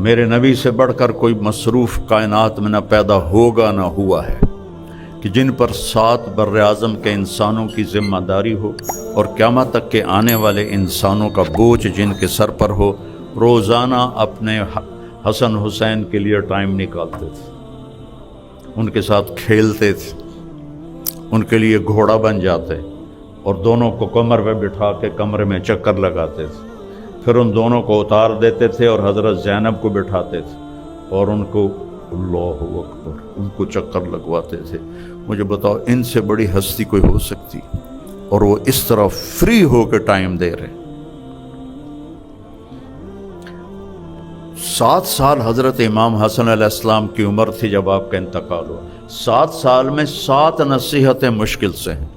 میرے نبی سے بڑھ کر کوئی مصروف کائنات میں نہ پیدا ہوگا نہ ہوا ہے کہ جن پر 7 بر اعظم کے انسانوں کی ذمہ داری ہو اور قیامت تک کے آنے والے انسانوں کا بوجھ جن کے سر پر ہو، روزانہ اپنے حسن حسین کے لیے ٹائم نکالتے تھے، ان کے ساتھ کھیلتے تھے، ان کے لیے گھوڑا بن جاتے اور دونوں کو کمر پہ بٹھا کے کمرے میں چکر لگاتے تھے، پھر ان دونوں کو اتار دیتے تھے اور حضرت زینب کو بٹھاتے تھے اور ان کو اللہ اکبر ان کو چکر لگواتے تھے۔ مجھے بتاؤ ان سے بڑی ہستی کوئی ہو سکتی؟ اور وہ اس طرح فری ہو کے ٹائم دے رہے۔ 7 سال حضرت امام حسن علیہ السلام کی عمر تھی جب آپ کا انتقال ہوا۔ 7 سال میں 7 نصیحتیں مشکل سے ہیں۔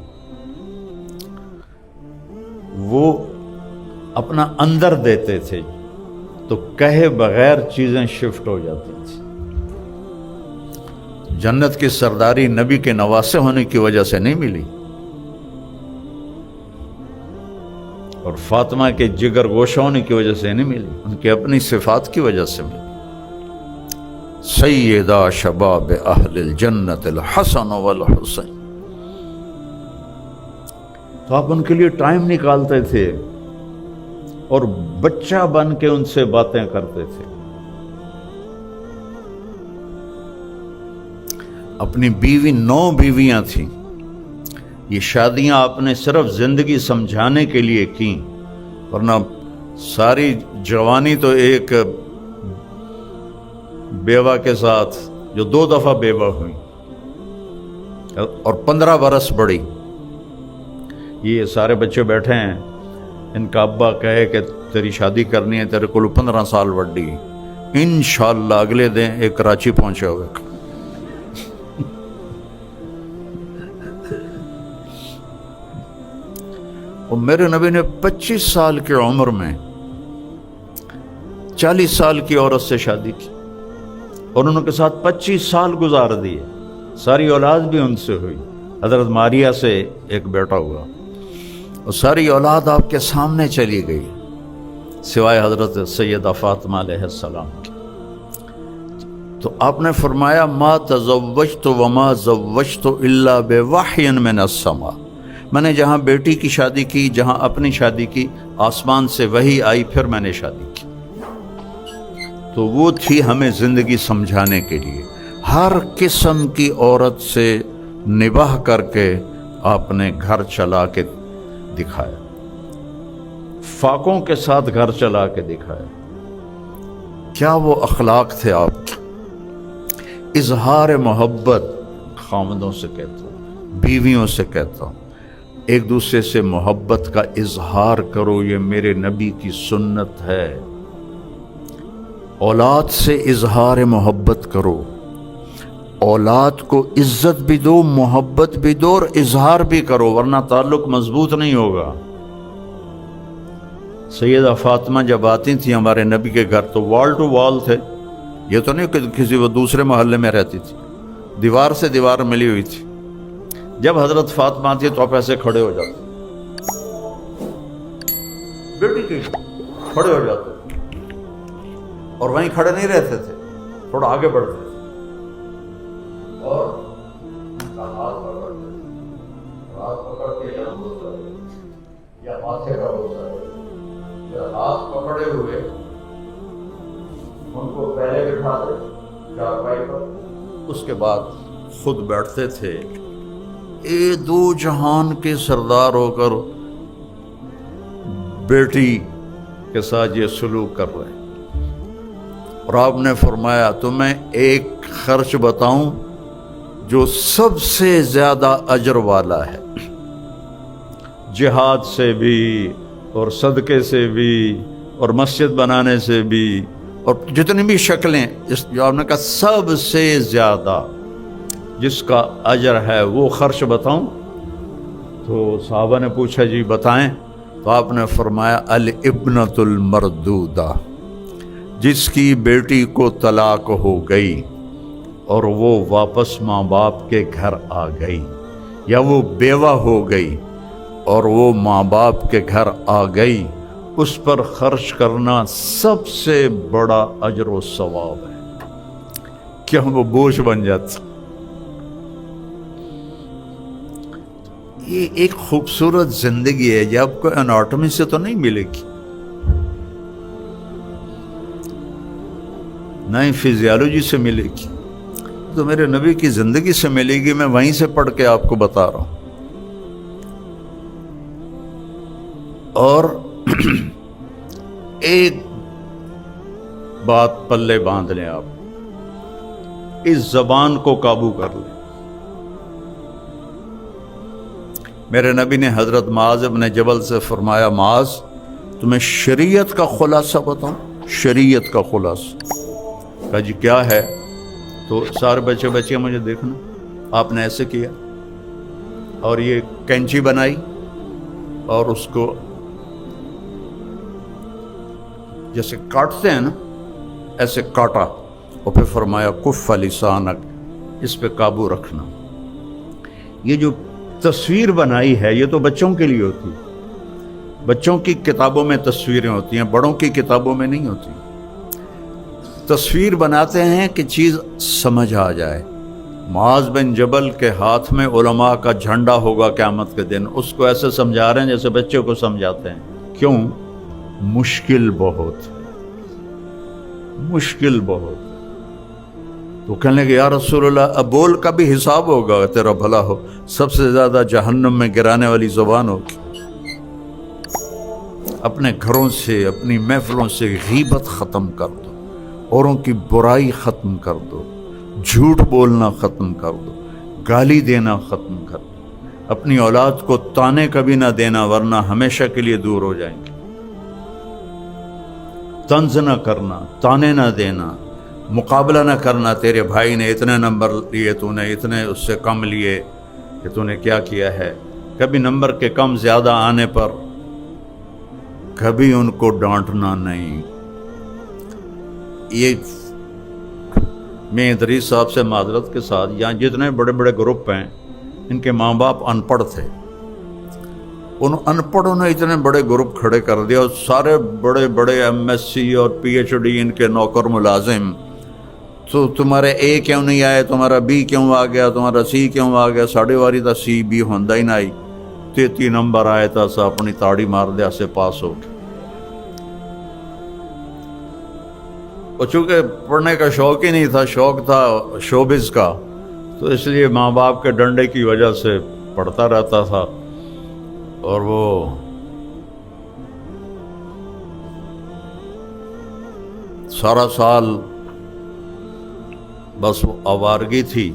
وہ اپنا اندر دیتے تھے تو کہے بغیر چیزیں شفٹ ہو جاتی تھی۔ جنت کی سرداری نبی کے نواسے ہونے کی وجہ سے نہیں ملی، اور فاطمہ کے جگر گوشہ ہونے کی وجہ سے نہیں ملی، ان کی اپنی صفات کی وجہ سے ملی۔ سیدہ شباب اہل الجنت الحسن والحسین، تو آپ ان کے لیے ٹائم نکالتے تھے اور بچہ بن کے ان سے باتیں کرتے تھے۔ اپنی بیوی 9 بیویاں تھیں۔ یہ شادیاں آپ نے صرف زندگی سمجھانے کے لیے کی، ورنہ ساری جوانی تو ایک بیوہ کے ساتھ جو 2 دفعہ بیوہ ہوئی اور 15 برس بڑی۔ یہ سارے بچے بیٹھے ہیں، ان کا ابا کہے کہ تیری شادی کرنی ہے، تیرے کو 15 سال بڑی، انشاءاللہ اگلے دن ایک کراچی پہنچے ہوئے۔ اور میرے نبی نے 25 سال کی عمر میں 40 سال کی عورت سے شادی کی اور ان کے ساتھ 25 سال گزار دیے۔ ساری اولاد بھی ان سے ہوئی۔ حضرت ماریہ سے ایک بیٹا ہوا اور ساری اولاد آپ کے سامنے چلی گئی سوائے حضرت سیدہ فاطمہ علیہ السلام کی۔ تو آپ نے فرمایا ما تزوجت وما زوجت الا بوحی من السماء، میں نے جہاں بیٹی کی شادی کی، جہاں اپنی شادی کی، آسمان سے وحی آئی، پھر میں نے شادی کی۔ تو وہ تھی ہمیں زندگی سمجھانے کے لیے۔ ہر قسم کی عورت سے نباہ کر کے آپ نے گھر چلا کے دکھایا، فاقوں کے ساتھ گھر چلا کے دکھایا۔ کیا وہ اخلاق تھے آپ کے؟ اظہار محبت، خامدوں سے کہتا ہوں، بیویوں سے کہتا ہوں، ایک دوسرے سے محبت کا اظہار کرو، یہ میرے نبی کی سنت ہے۔ اولاد سے اظہار محبت کرو، اولاد کو عزت بھی دو، محبت بھی دو اور اظہار بھی کرو، ورنہ تعلق مضبوط نہیں ہوگا۔ سیدہ فاطمہ جب آتی تھی ہمارے نبی کے گھر تو وال ٹو وال تھے، یہ تو نہیں کہ کسی وہ دوسرے محلے میں رہتی تھی، دیوار سے دیوار ملی ہوئی تھی۔ جب حضرت فاطمہ آتی تو آپ ایسے کھڑے ہو جاتے، بیٹی کی کھڑے ہو جاتے، اور وہیں کھڑے نہیں رہتے تھے، تھوڑا آگے بڑھتے تھے اور ہاتھ پکڑ کے یا ماتھے کا بوسہ، ہاتھ پکڑے ہوئے ان کو پہلے بٹھاتے چارپائی پر، اس کے بعد خود بیٹھتے تھے۔ اے دو جہان کے سردار ہو کر بیٹی کے ساتھ یہ سلوک کر رہے ہیں۔ اور آپ نے فرمایا تمہیں ایک خرچ بتاؤں جو سب سے زیادہ اجر والا ہے، جہاد سے بھی اور صدقے سے بھی اور مسجد بنانے سے بھی اور جتنی بھی شکلیں، جو آپ نے کہا سب سے زیادہ جس کا اجر ہے وہ خرچ بتاؤں؟ تو صحابہ نے پوچھا جی بتائیں، تو آپ نے فرمایا الابنۃ المردودہ، جس کی بیٹی کو طلاق ہو گئی اور وہ واپس ماں باپ کے گھر آ گئی، یا وہ بیوہ ہو گئی اور وہ ماں باپ کے گھر آ گئی، اس پر خرچ کرنا سب سے بڑا اجر و ثواب ہے، کیا وہ بوجھ بن جاتا۔ یہ ایک خوبصورت زندگی ہے، یہ آپ کو اناٹمی سے تو نہیں ملے گی، نہ ہی فزیالوجی سے ملے گی، تو میرے نبی کی زندگی سے ملے گی۔ میں وہیں سے پڑھ کے آپ کو بتا رہا ہوں۔ اور ایک بات پلے باندھ لیں، آپ اس زبان کو قابو کر لیں۔ میرے نبی نے حضرت معاذ بن جبل سے فرمایا، معاذ تمہیں شریعت کا خلاصہ بتاؤں؟ شریعت کا خلاصہ؟ کہا جی کیا ہے؟ تو سارے بچے مجھے دیکھنا، آپ نے ایسے کیا اور یہ کینچی بنائی اور اس کو جیسے کاٹتے ہیں نا ایسے کاٹا، اور پھر فرمایا کف لسانک، اس پہ قابو رکھنا۔ یہ جو تصویر بنائی ہے یہ تو بچوں کے لیے ہوتی ہے، بچوں کی کتابوں میں تصویریں ہوتی ہیں، بڑوں کی کتابوں میں نہیں ہوتی۔ تصویر بناتے ہیں کہ چیز سمجھ آ جائے۔ معاذ بن جبل کے ہاتھ میں علماء کا جھنڈا ہوگا قیامت کے دن، اس کو ایسے سمجھا رہے ہیں جیسے بچے کو سمجھاتے ہیں۔ کیوں؟ مشکل بہت، مشکل بہت۔ تو کہنے لگے یا رسول اللہ اب بول کا بھی حساب ہوگا، تیرا بھلا ہو، سب سے زیادہ جہنم میں گرانے والی زبان ہوگی۔ اپنے گھروں سے، اپنی محفلوں سے غیبت ختم کر دو، اوروں کی برائی ختم کر دو، جھوٹ بولنا ختم کر دو، گالی دینا ختم کر دو، اپنی اولاد کو تانے کبھی نہ دینا ورنہ ہمیشہ کے لیے دور ہو جائیں گے۔ طنز نہ کرنا، تانے نہ دینا، مقابلہ نہ کرنا، تیرے بھائی نے اتنے نمبر لیے، تو نے اتنے اس سے کم لیے، کہ تو نے کیا کیا ہے۔ کبھی نمبر کے کم زیادہ آنے پر کبھی ان کو ڈانٹنا نہیں۔ یہ میں ادریس صاحب سے معذرت کے ساتھ، یہاں جتنے بڑے بڑے گروپ ہیں ان کے ماں باپ ان پڑھ تھے، ان ان پڑھوں نے اتنے بڑے گروپ کھڑے کر دیا، اور سارے بڑے بڑے ایم ایس سی اور پی ایچ ڈی ان کے نوکر ملازم، تو تمہارے اے کیوں نہیں آئے، تمہارا بی کیوں آ گیا، تمہارا سی کیوں آ گیا، ساڑھے واری تا سی بی ہوندہ ہی نہ آئی، 33 نمبر آئے تھا، سا اپنی تاڑی مار دیا سے پاس ہو۔ اور چونکہ پڑھنے کا شوق ہی نہیں تھا، شوق تھا شوبز کا، تو اس لیے ماں باپ کے ڈنڈے کی وجہ سے پڑھتا رہتا تھا۔ اور وہ سارا سال بس وہ آوارگی تھی،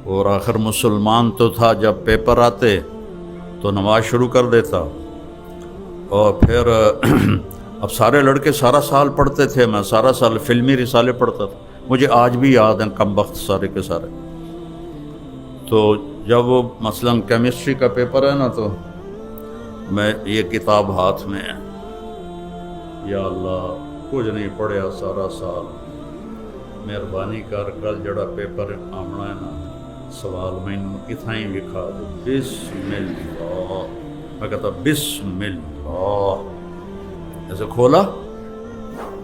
اور آخر مسلمان تو تھا، جب پیپر آتے تو نماز شروع کر دیتا، اور پھر اب سارے لڑکے سارا سال پڑھتے تھے، میں سارا سال فلمی رسالے پڑھتا تھا، مجھے آج بھی یاد ہیں کم وقت سارے کے سارے۔ تو جب وہ مثلاً کیمسٹری کا پیپر ہے نا، تو میں یہ کتاب ہاتھ میں ہے، یا اللہ کچھ نہیں پڑھیا سارا سال، مہربانی کر کل جڑا پیپر آمنا ہے نا سوال مینوں اتنا ہی لکھا دو، بسم اللہ۔ میں کہتا بسم اللہ، ایسے کھولا،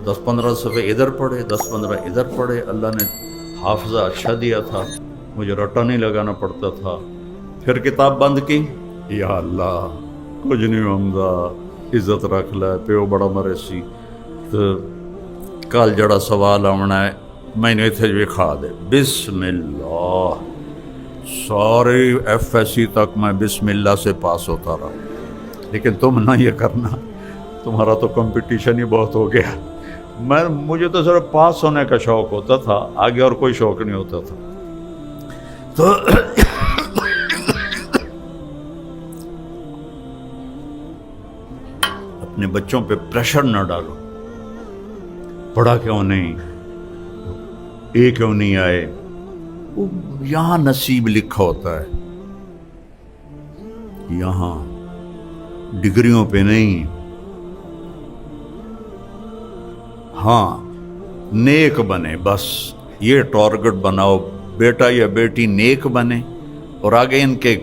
10-15 صفحے ادھر پڑھے، 10-15 ادھر پڑھے۔ اللہ نے حافظہ اچھا دیا تھا، مجھے رٹا نہیں لگانا پڑتا تھا۔ پھر کتاب بند کی، یا اللہ کچھ نہیں ہوندہ، عزت رکھ لے، پیو بڑا مرے سی، تو کل جڑا سوال آمنا ہے میں نے اتنے لکھا دے، بسم اللہ۔ ساری ایف ایس سی تک میں بسم اللہ سے پاس ہوتا رہا۔ لیکن تم نہ یہ کرنا، تمہارا تو کمپٹیشن ہی بہت ہو گیا۔ مجھے تو صرف پاس ہونے کا شوق ہوتا تھا، آگے اور کوئی شوق نہیں ہوتا تھا۔ تو اپنے بچوں پہ پریشر نہ ڈالو، پڑھا کیوں نہیں، اے کیوں نہیں آئے، وہ یہاں نصیب لکھا ہوتا ہے، یہاں ڈگریوں پہ نہیں۔ ہاں نیک بنے، بس یہ ٹارگٹ بناؤ، بیٹا یا بیٹی نیک بنے، اور آگے ان کے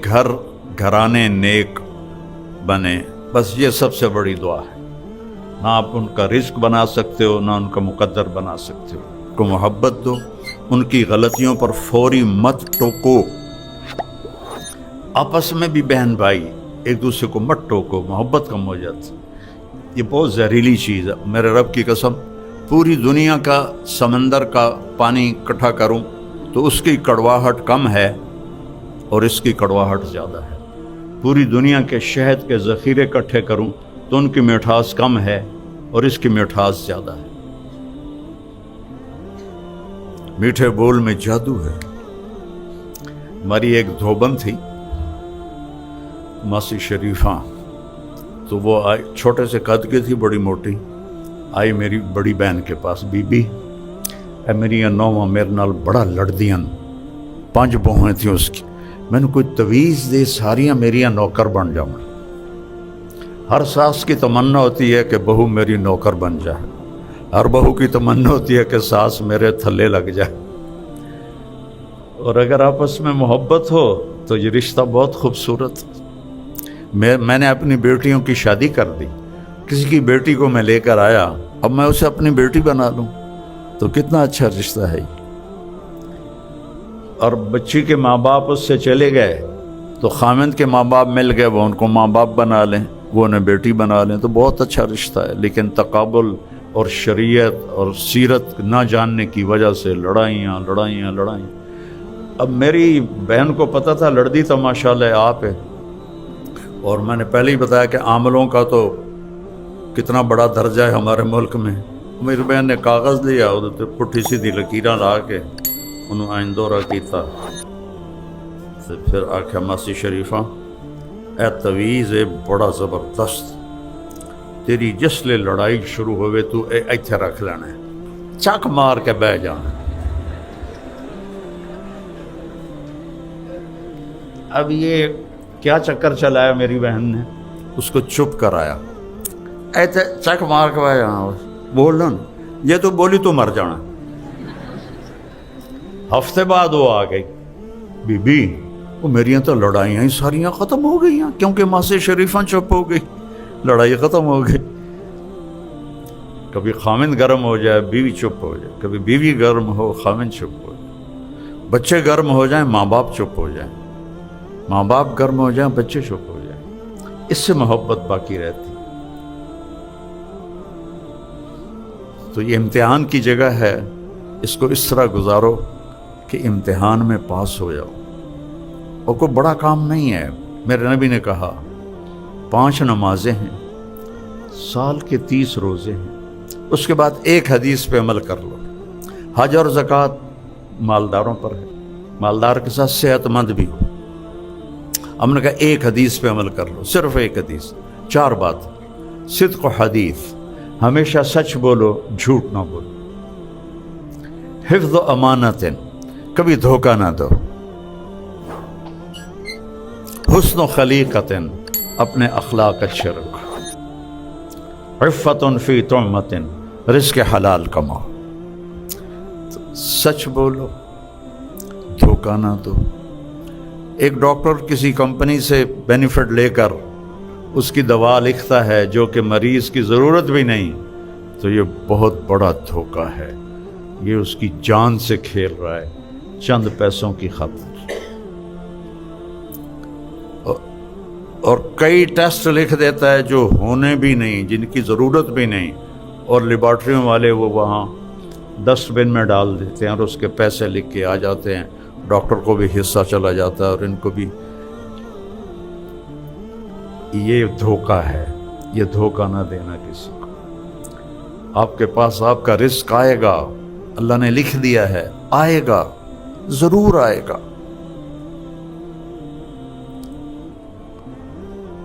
گھرانے نیک بنے، بس یہ سب سے بڑی دعا ہے۔ نہ آپ ان کا رزق بنا سکتے ہو، نہ ان کا مقدر بنا سکتے ہو۔ کو محبت دو، ان کی غلطیوں پر فوری مت ٹوکو۔ آپس میں بھی بہن بھائی ایک دوسرے کو مت ٹوکو، محبت کم ہو جاتی۔ یہ بہت زہریلی چیز ہے، میرے رب کی قسم، پوری دنیا کا سمندر کا پانی اکٹھا کروں تو اس کی کڑواہٹ کم ہے اور اس کی کڑواہٹ زیادہ ہے۔ پوری دنیا کے شہد کے ذخیرے اکٹھے کروں تو ان کی مٹھاس کم ہے اور اس کی مٹھاس زیادہ ہے۔ میٹھے بول میں جادو ہے۔ ہماری ایک دھوبن تھی ماسی شریفہ، تو وہ آئی، چھوٹے سے قد کی تھی، بڑی موٹی، آئی میری بڑی بہن کے پاس، بی بی اے میری نوواں میرے نال بڑا لڑدیاں، 5 بہویں تھیں اس کی، میں نے کوئی تویز دے ساریاں میریاں نوکر بن جاؤں۔ ہر ساس کی تمنا ہوتی ہے کہ بہو میری نوکر بن جائے، ہر بہو کی تمنا ہوتی ہے کہ ساس میرے تھلے لگ جائے۔ اور اگر آپس میں محبت ہو تو یہ رشتہ بہت خوبصورت۔ میں نے اپنی بیٹیوں کی شادی کر دی، کسی کی بیٹی کو میں لے کر آیا، اب میں اسے اپنی بیٹی بنا لوں تو کتنا اچھا رشتہ ہے۔ اور بچی کے ماں باپ اس سے چلے گئے تو خامند کے ماں باپ مل گئے، وہ ان کو ماں باپ بنا لیں، وہ انہیں بیٹی بنا لیں، تو بہت اچھا رشتہ ہے۔ لیکن تقابل اور شریعت اور سیرت نہ جاننے کی وجہ سے لڑائیاں۔ اب میری بہن کو پتہ تھا لڑدی تو ماشاءاللہ آپ ہے، اور میں نے پہلے ہی بتایا کہ عاملوں کا تو کتنا بڑا درجہ ہے ہمارے ملک میں۔ میری بہن نے کاغذ لیا، ادھر پٹھی سیدھی لکیراں لا کے انہوں آئندورہ کیتا، پھر آکھیا ماسی شریفہ اے تویز اے بڑا زبردست، تیری جس لے لڑائی شروع ہوئے تو اے ایتھے رکھ لینا ہے، چک مار کے بہ جانا۔ اب یہ کیا چکر چلایا میری بہن نے، اس کو چپ کرایا، ایتھے چک مار کے بہ جانا، بولنا یہ تو بولی تو مر جانا۔ ہفتے بعد وہ آ گئی، بی بی وہ میریاں تو لڑائیاں ہی ساریاں ختم ہو گئی ہیں، کیونکہ ماسی شریفہ چپ ہو گئی، لڑائی ختم ہو گئی۔ کبھی خامند گرم ہو جائے بیوی چپ ہو جائے، کبھی بیوی گرم ہو خامند چپ ہو جائے، بچے گرم ہو جائیں ماں باپ چپ ہو جائیں، ماں باپ گرم ہو جائیں بچے چپ ہو جائیں، اس سے محبت باقی رہتی۔ تو یہ امتحان کی جگہ ہے، اس کو اس طرح گزارو کہ امتحان میں پاس ہو جاؤ، اور کوئی بڑا کام نہیں ہے۔ میرے نبی نے کہا 5 نمازیں ہیں، سال کے 30 روزے ہیں، اس کے بعد ایک حدیث پہ عمل کر لو۔ حج اور زکوٰۃ مالداروں پر ہے، مالدار کے ساتھ صحت مند بھی ہو۔ ہم نے کہا ایک حدیث پہ عمل کر لو، صرف ایک حدیث، 4 بات، صدق و حدیث، ہمیشہ سچ بولو جھوٹ نہ بولو، حفظ و امانت، کبھی دھوکہ نہ دو، حسن و خلیقت، اپنے اخلاق اچھے رکھو، عفت فی طعمت، رزق حلال کماؤ، سچ بولو دھوکہ نہ دو۔ ایک ڈاکٹر کسی کمپنی سے بینیفٹ لے کر اس کی دوا لکھتا ہے جو کہ مریض کی ضرورت بھی نہیں، تو یہ بہت بڑا دھوکہ ہے، یہ اس کی جان سے کھیل رہا ہے چند پیسوں کی خاطر۔ اور کئی ٹیسٹ لکھ دیتا ہے جو ہونے بھی نہیں، جن کی ضرورت بھی نہیں، اور لیبارٹریوں والے وہ وہاں ڈسٹ بن میں ڈال دیتے ہیں اور اس کے پیسے لکھ کے آ جاتے ہیں، ڈاکٹر کو بھی حصہ چلا جاتا ہے اور ان کو بھی۔ یہ دھوکہ ہے، یہ دھوکہ نہ دینا کسی کو۔ آپ کے پاس آپ کا رزق آئے گا، اللہ نے لکھ دیا ہے، آئے گا، ضرور آئے گا۔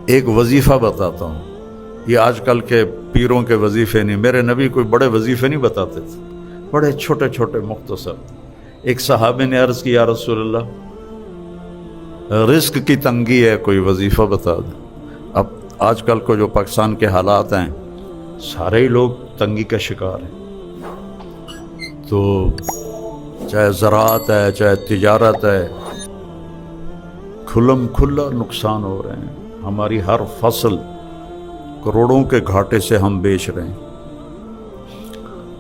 ایک وظیفہ بتاتا ہوں، یہ آج کل کے پیروں کے وظیفے نہیں، میرے نبی کوئی بڑے وظیفے نہیں بتاتے تھے، بڑے چھوٹے چھوٹے مختصر۔ ایک صحابی نے عرض کیا، یا رسول اللہ رزق کی تنگی ہے، کوئی وظیفہ بتا دیں۔ اب آج کل کو جو پاکستان کے حالات ہیں، سارے ہی لوگ تنگی کا شکار ہیں، تو چاہے زراعت ہے چاہے تجارت ہے، کھلا نقصان ہو رہے ہیں۔ ہماری ہر فصل کروڑوں کے گھاٹے سے ہم بیچ رہے ہیں۔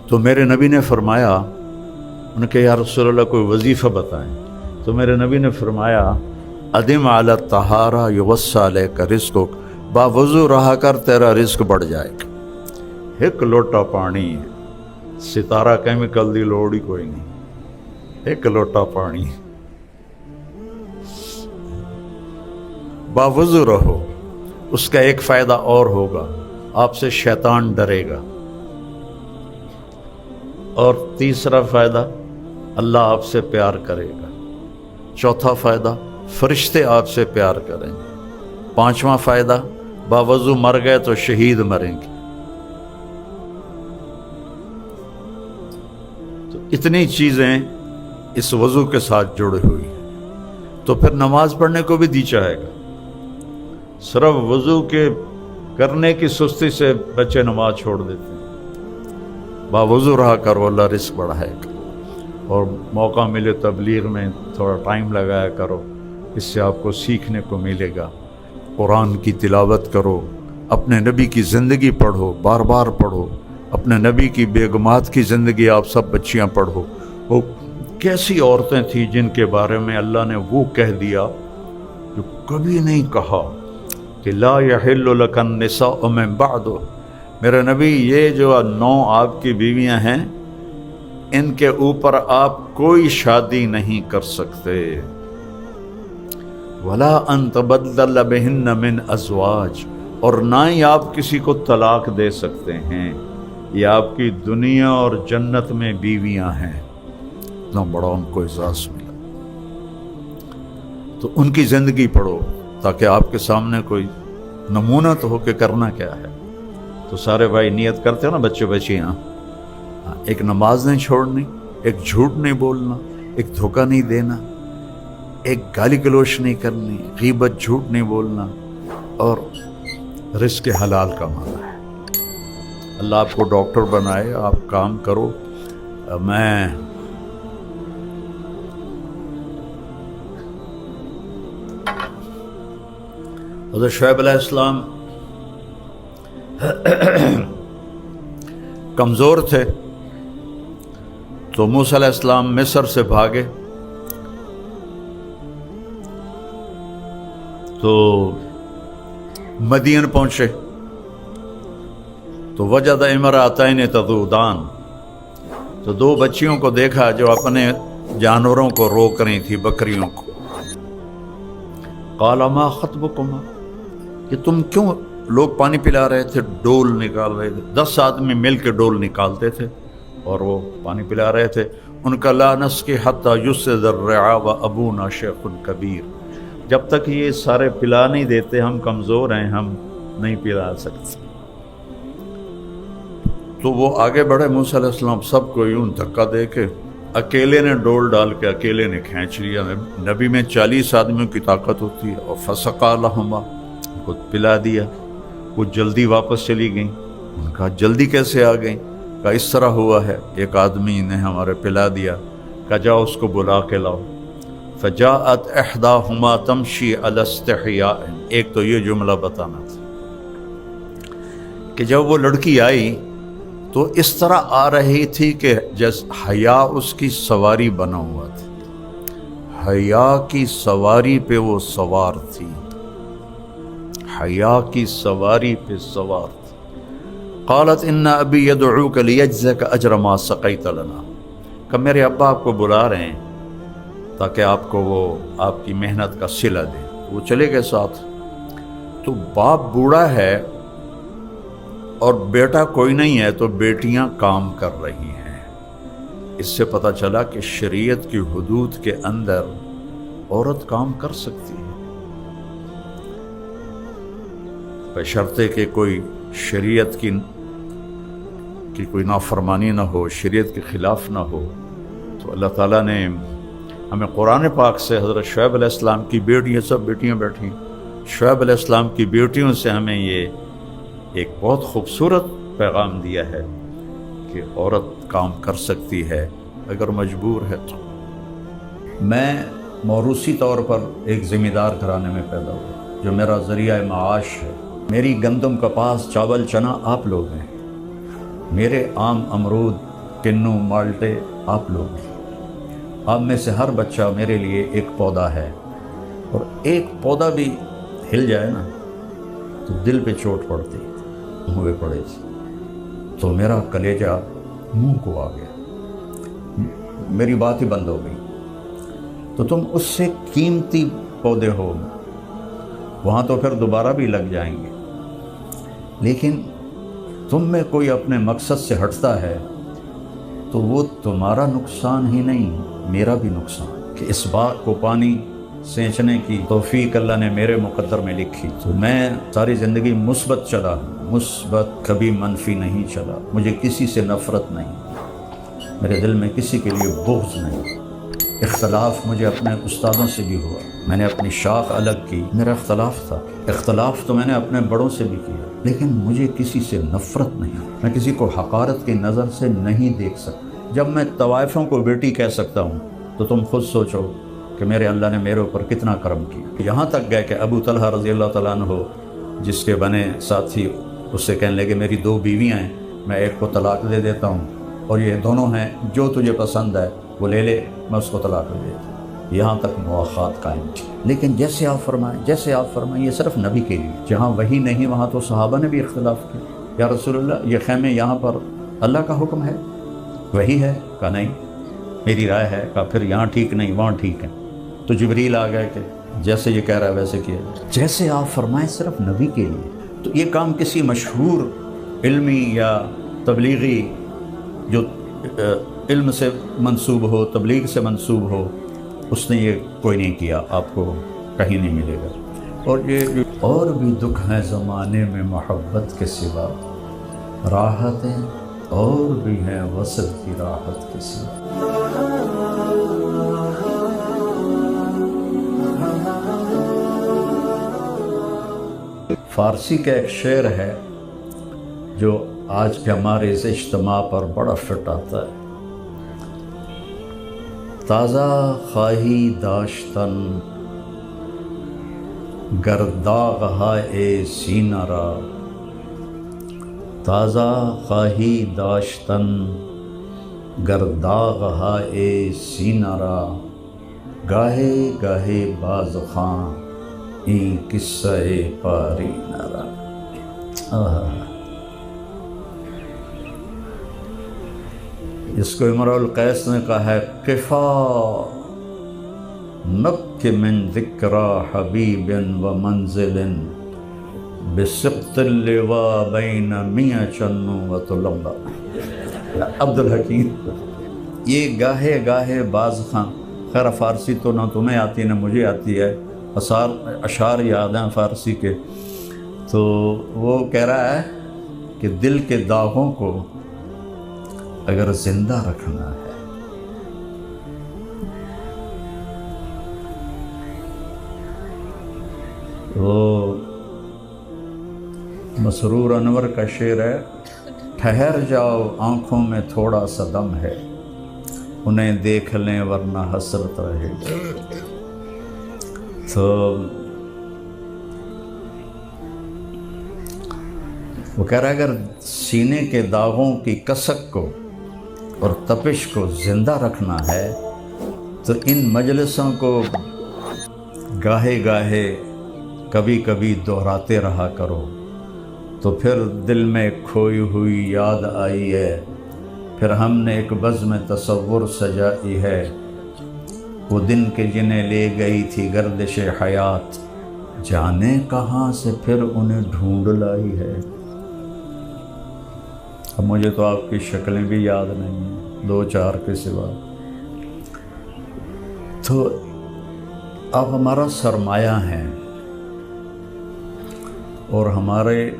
تو میرے نبی نے فرمایا، انہوں نے کہا یا رسول اللہ کوئی وظیفہ بتائیں۔ تو میرے نبی نے فرمایا ادم علی الطہارہ یوسع لیک رزقک، باوضو رہا کر تیرا رزق بڑھ جائے گا۔ ایک لوٹا پانی ہے، ستارہ کیمیکل دی لوڑ ہی کوئی نہیں، ایک لوٹا پانی، باوضو رہو، اس کا ایک فائدہ اور ہوگا، آپ سے شیطان ڈرے گا، اور تیسرا فائدہ اللہ آپ سے پیار کرے گا، چوتھا فائدہ فرشتے آپ سے پیار کریں گے، پانچواں فائدہ باوضو مر گئے تو شہید مریں گے۔ تو اتنی چیزیں اس وضو کے ساتھ جڑی ہوئی ہیں، تو پھر نماز پڑھنے کو بھی دی چاہے گا۔ صرف وضو کے کرنے کی سستی سے بچے نماز چھوڑ دیتے ہیں۔ باوضو رہا کرو، اللہ رزق بڑھائے گا، اور موقع ملے تبلیغ میں تھوڑا ٹائم لگایا کرو، اس سے آپ کو سیکھنے کو ملے گا۔ قرآن کی تلاوت کرو، اپنے نبی کی زندگی پڑھو، بار بار پڑھو، اپنے نبی کی بیگمات کی زندگی آپ سب بچیاں پڑھو۔ وہ کیسی عورتیں تھیں جن کے بارے میں اللہ نے وہ کہہ دیا جو کبھی نہیں کہا کہ لا یحل لک النساء من بعد، میرے نبی یہ جو 9 آپ کی بیویاں ہیں ان کے اوپر آپ کوئی شادی نہیں کر سکتے، ولا ان تبدل بہن من ازواج، اور نہ ہی آپ کسی کو طلاق دے سکتے ہیں، یہ آپ کی دنیا اور جنت میں بیویاں ہیں۔ اتنا بڑا ان کو اعزاز ملا، تو ان کی زندگی پڑھو تاکہ آپ کے سامنے کوئی نمونہ تو ہو کہ کرنا کیا ہے۔ تو سارے بھائی نیت کرتے ہو نا بچے بچیاں، ایک نماز نہیں چھوڑنی، ایک جھوٹ نہیں بولنا، ایک دھوکہ نہیں دینا، ایک گالی گلوچ نہیں کرنی، غیبت جھوٹ نہیں بولنا، اور رزق حلال کمانا ہے۔ اللہ آپ کو ڈاکٹر بنائے، آپ کام کرو۔ میں حضرت شعیب علیہ السلام کمزور تھے، تو موسیٰ علیہ السلام مصر سے بھاگے، تو مدین پہنچے تو وجد امرأتین تذودان، تو 2 بچیوں کو دیکھا جو اپنے جانوروں کو روک رہی تھی، بکریوں کو۔ قال ما خطبکما، کہ تم کیوں، لوگ پانی پلا رہے تھے، ڈول نکال رہے تھے، 10 آدمی مل کے ڈول نکالتے تھے اور وہ پانی پلا رہے تھے۔ ان کا لا نسقی حتی یسد الرعاء وابونا شیخ کبیر، جب تک یہ سارے پلا نہیں دیتے، ہم کمزور ہیں، ہم نہیں پلا سکتے۔ تو وہ آگے بڑھے، موسیٰ علیہ السلام سب کو یوں دھکا دے کے اکیلے نے ڈول ڈال کے اکیلے نے کھینچ لیا۔ نبی میں 40 آدمیوں کی طاقت ہوتی ہے، اور فسقا لہما، کو پلا دیا۔ وہ جلدی واپس چلی گئیں، ان کا جلدی کیسے آ گئیں؟ کہا اس طرح ہوا ہے، ایک آدمی نے ہمارے پلا دیا، کہا جاؤ اس کو بلا کے لاؤ۔ فجاءت احداہما تمشی علی استحیاء، ایک تو یہ جملہ بتانا تھا کہ جب وہ لڑکی آئی تو اس طرح آ رہی تھی کہ جیسے حیا اس کی سواری بنا ہوا تھا، حیا کی سواری پہ وہ سوار تھی، حیا کی سواری پہ سوار تھی۔ قالت ان ابی یدعوک لیجزک اجر ما سقیت لنا، کہ میرے ابا آپ کو بلا رہے ہیں تاکہ آپ کو وہ آپ کی محنت کا صلہ دے۔ وہ چلے گئے ساتھ۔ تو باپ بوڑھا ہے اور بیٹا کوئی نہیں ہے، تو بیٹیاں کام کر رہی ہیں۔ اس سے پتہ چلا کہ شریعت کی حدود کے اندر عورت کام کر سکتی ہے، بشرطے کہ کوئی شریعت کی کوئی نافرمانی نہ ہو، شریعت کے خلاف نہ ہو۔ تو اللہ تعالیٰ نے ہمیں قرآن پاک سے حضرت شعیب علیہ السلام کی بیٹیاں، سب بیٹیاں بیٹھی، شعیب علیہ السلام کی بیٹیوں سے ہمیں یہ ایک بہت خوبصورت پیغام دیا ہے کہ عورت کام کر سکتی ہے اگر مجبور ہے تو۔ میں موروثی طور پر ایک ذمہ دار گھرانے میں پیدا ہوا، جو میرا ذریعہ معاش ہے۔ میری گندم کپاس چاول چنا آپ لوگ ہیں، میرے آم امرود کنو مالٹے آپ لوگ ہیں، آپ میں سے ہر بچہ میرے لیے ایک پودا ہے، اور ایک پودا بھی ہل جائے نا تو دل پہ چوٹ پڑتی ہوئے پڑے تو میرا کلیجہ منہ کو آ گیا، میری بات ہی بند ہو گئی۔ تو تم اس سے قیمتی پودے ہو، وہاں تو پھر دوبارہ بھی لگ جائیں گے، لیکن تم میں کوئی اپنے مقصد سے ہٹتا ہے تو وہ تمہارا نقصان ہی نہیں، میرا بھی نقصان، کہ اس باغ کو پانی سینچنے کی توفیق اللہ نے میرے مقدر میں لکھی، تو میں ساری زندگی مثبت چلا، مثبت، کبھی منفی نہیں چلا، مجھے کسی سے نفرت نہیں، میرے دل میں کسی کے لیے بغض نہیں۔ اختلاف مجھے اپنے استادوں سے بھی ہوا، میں نے اپنی شاخ الگ کی، میرا اختلاف تھا، اختلاف تو میں نے اپنے بڑوں سے بھی کیا، لیکن مجھے کسی سے نفرت نہیں، میں کسی کو حقارت کی نظر سے نہیں دیکھ سکتا۔ جب میں طوائفوں کو بیٹی کہہ سکتا ہوں تو تم خود سوچو کہ میرے اللہ نے میرے اوپر کتنا کرم کیا۔ یہاں تک گئے کہ ابو طلحہ رضی اللہ تعالیٰ عنہ جس کے بنے ساتھی اس سے کہنے لگے میری 2 بیویاں ہیں، میں ایک کو طلاق دے دیتا ہوں اور یہ دونوں ہیں، جو تجھے پسند ہے وہ لے لے، میں اس کو طلاق دے دیتا ہوں۔ یہاں تک مواخات قائم تھی، لیکن جیسے آپ فرمائیں یہ صرف نبی کے لیے، جہاں وہی نہیں وہاں تو صحابہ نے بھی اختلاف کیا، یا رسول اللہ یہ خیمے یہاں پر اللہ کا حکم ہے، وہی ہے؟ کہا نہیں، میری رائے ہے۔ کہا پھر یہاں ٹھیک نہیں وہاں ٹھیک ہے، تو جبریل آ گئے کہ جیسے یہ کہہ رہا ہے ویسے کیا، جیسے آپ فرمائیں صرف نبی کے لیے۔ تو یہ کام کسی مشہور علمی یا تبلیغی جو علم سے منسوب ہو، تبلیغ سے منسوب ہو، اس نے یہ کوئی نہیں کیا، آپ کو کہیں نہیں ملے گا۔ اور یہ اور بھی دکھ ہیں زمانے میں محبت کے سوا، راحتیں اور بھی ہیں وصل کی راحت کے سوا۔ فارسی کا ایک شعر ہے جو آج کے ہمارے اس اجتماع پر بڑا فٹ آتا ہے۔ تازہ خواہی داشتن گر داغ ہائے سینہ را، تازہ خواہی داشتن گر داغ ہائے سینہ را، گاہے گاہے باز خاں این قصہ پاری نرا۔ اس کو امرؤ القیس نے کہا ہے قفا نبک من ذکرى حبیب و منزل بسقط اللواء بین میاں چنو و طلبہ۔ عبدالحکیم، یہ گاہے گاہے باز خاں، خیر فارسی تو نہ تمہیں آتی نہ مجھے آتی ہے، اشعار یاد ہیں فارسی کے، تو وہ کہہ رہا ہے کہ دل کے داغوں کو اگر زندہ رکھنا ہے تو مسرور انور کا شعر ہے، ٹھہر جاؤ آنکھوں میں تھوڑا سا دم ہے، انہیں دیکھ لیں ورنہ حسرت رہے گی۔ تو وہ کہہ رہا ہے اگر سینے کے داغوں کی کسک کو اور تپش کو زندہ رکھنا ہے تو ان مجلسوں کو گاہے گاہے کبھی کبھی دہراتے رہا کرو، تو پھر دل میں کھوئی ہوئی یاد آئی ہے، پھر ہم نے ایک بزم تصور سجائی ہے، وہ دن کے جنہیں لے گئی تھی گردش حیات، جانے کہاں سے پھر انہیں ڈھونڈ لائی ہے۔ اب مجھے تو آپ کی شکلیں بھی یاد نہیں ہیں 2-4 کے سوا، تو آپ ہمارا سرمایہ ہیں اور ہمارے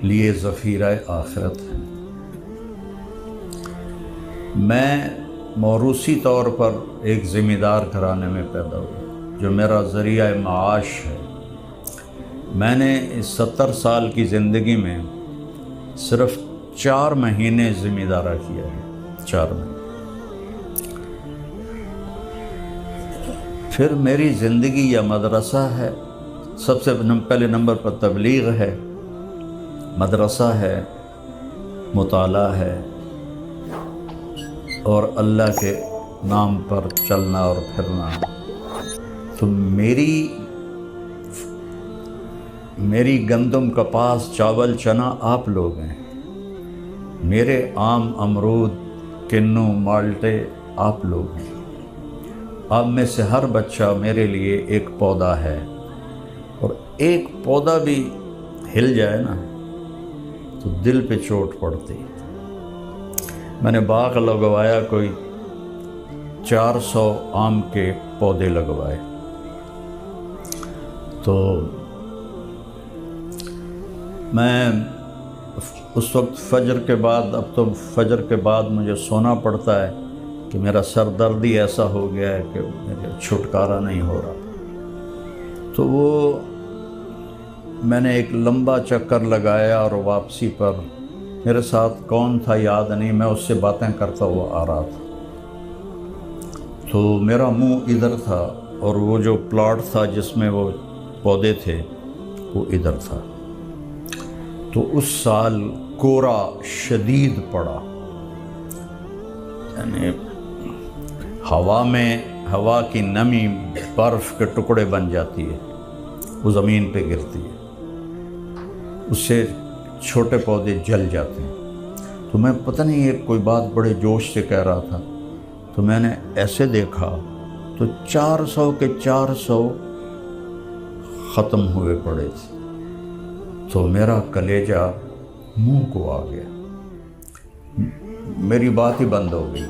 لیے ذخیرہ آخرت ہے۔ میں موروثی طور پر ایک ذمہ دار گھرانے میں پیدا ہوا جو میرا ذریعہ معاش ہے۔ میں نے اس 70 سال کی زندگی میں صرف 4 مہینے ذمہ دارہ کیا ہے، 4 مہینے۔ پھر میری زندگی یا مدرسہ ہے سب سے پہلے نمبر پر تبلیغ ہے، مدرسہ ہے، مطالعہ ہے، اور اللہ کے نام پر چلنا اور پھرنا۔ تو میری گندم کپاس چاول چنا آپ لوگ ہیں، میرے آم امرود کنو مالٹے آپ لوگ ہیں۔ آپ میں سے ہر بچہ میرے لیے ایک پودا ہے، اور ایک پودا بھی ہل جائے نا تو دل پہ چوٹ پڑتی۔ میں نے باغ لگوایا، کوئی 400 آم کے پودے لگوائے، تو میں اس وقت فجر کے بعد، اب تو فجر کے بعد مجھے سونا پڑتا ہے کہ میرا سر درد ہی ایسا ہو گیا ہے کہ میرے چھٹکارا نہیں ہو رہا۔ تو وہ میں نے ایک لمبا چکر لگایا، اور واپسی پر میرے ساتھ کون تھا یاد نہیں، میں اس سے باتیں کرتا ہوا آ رہا تھا، تو میرا منہ ادھر تھا، اور وہ جو پلاٹ تھا جس میں وہ پودے تھے وہ ادھر تھا۔ تو اس سال کورا شدید پڑا، یعنی ہوا کی نمی برف کے ٹکڑے بن جاتی ہے، وہ زمین پہ گرتی ہے، اس سے چھوٹے پودے جل جاتے ہیں۔ تو میں پتہ نہیں ایک کوئی بات بڑے جوش سے کہہ رہا تھا، تو میں نے ایسے دیکھا تو 400 کے 400 ختم ہوئے پڑے تھے۔ تو میرا کلیجہ منہ کو آ گیا، میری بات ہی بند ہو گئی۔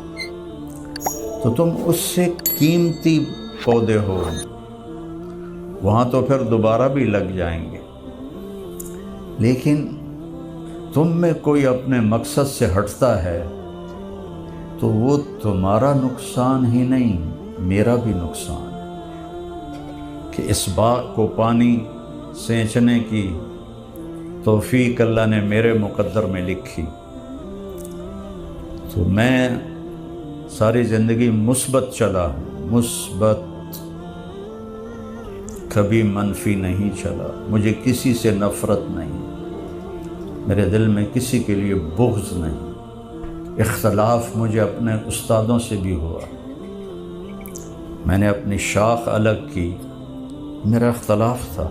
تو تم اس سے قیمتی پودے ہو، وہاں تو پھر دوبارہ بھی لگ جائیں گے، لیکن تم میں کوئی اپنے مقصد سے ہٹتا ہے تو وہ تمہارا نقصان ہی نہیں، میرا بھی نقصان ہے کہ اس باغ کو پانی سینچنے کی توفیق اللہ نے میرے مقدر میں لکھی۔ تو میں ساری زندگی مثبت چلا ہوں، مثبت، کبھی منفی نہیں چلا، مجھے کسی سے نفرت نہیں، میرے دل میں کسی کے لیے بغض نہیں۔ اختلاف مجھے اپنے استادوں سے بھی ہوا، میں نے اپنی شاخ الگ کی، میرا اختلاف تھا۔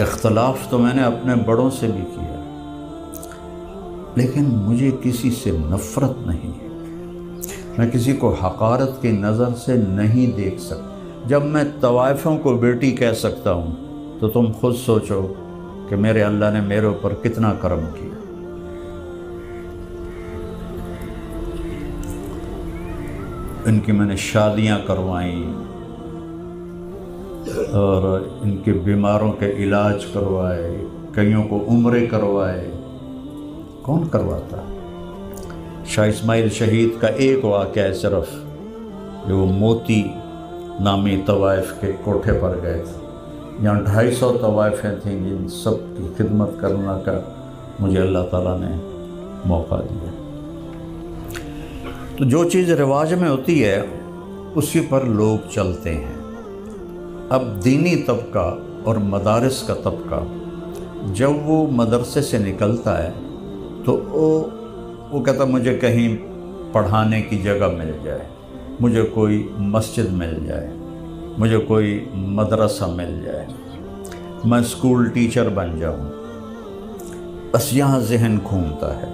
اختلاف تو میں نے اپنے بڑوں سے بھی کیا، لیکن مجھے کسی سے نفرت نہیں ہے، میں کسی کو حقارت کی نظر سے نہیں دیکھ سکتا۔ جب میں طوائفوں کو بیٹی کہہ سکتا ہوں تو تم خود سوچو کہ میرے اللہ نے میرے اوپر کتنا کرم کیا۔ ان کی میں نے شادیاں کروائیں، اور ان کے بیماروں کے علاج کروائے، کئیوں کو عمرے کروائے۔ کون کرواتا؟ شاہ اسماعیل شہید کا ایک واقعہ ہے صرف، جو وہ موتی نامی طوائف کے کوٹھے پر گئے تھے، یہاں 250 طوائفیں تھیں، جن سب کی خدمت کرنے کا مجھے اللہ تعالیٰ نے موقع دیا۔ تو جو چیز رواج میں ہوتی ہے اسی پر لوگ چلتے ہیں۔ اب دینی طبقہ اور مدارس کا طبقہ جب وہ مدرسے سے نکلتا ہے تو وہ کہتا مجھے کہیں پڑھانے کی جگہ مل جائے، مجھے کوئی مسجد مل جائے، مجھے کوئی مدرسہ مل جائے، میں اسکول ٹیچر بن جاؤں، بس یہاں ذہن گھومتا ہے۔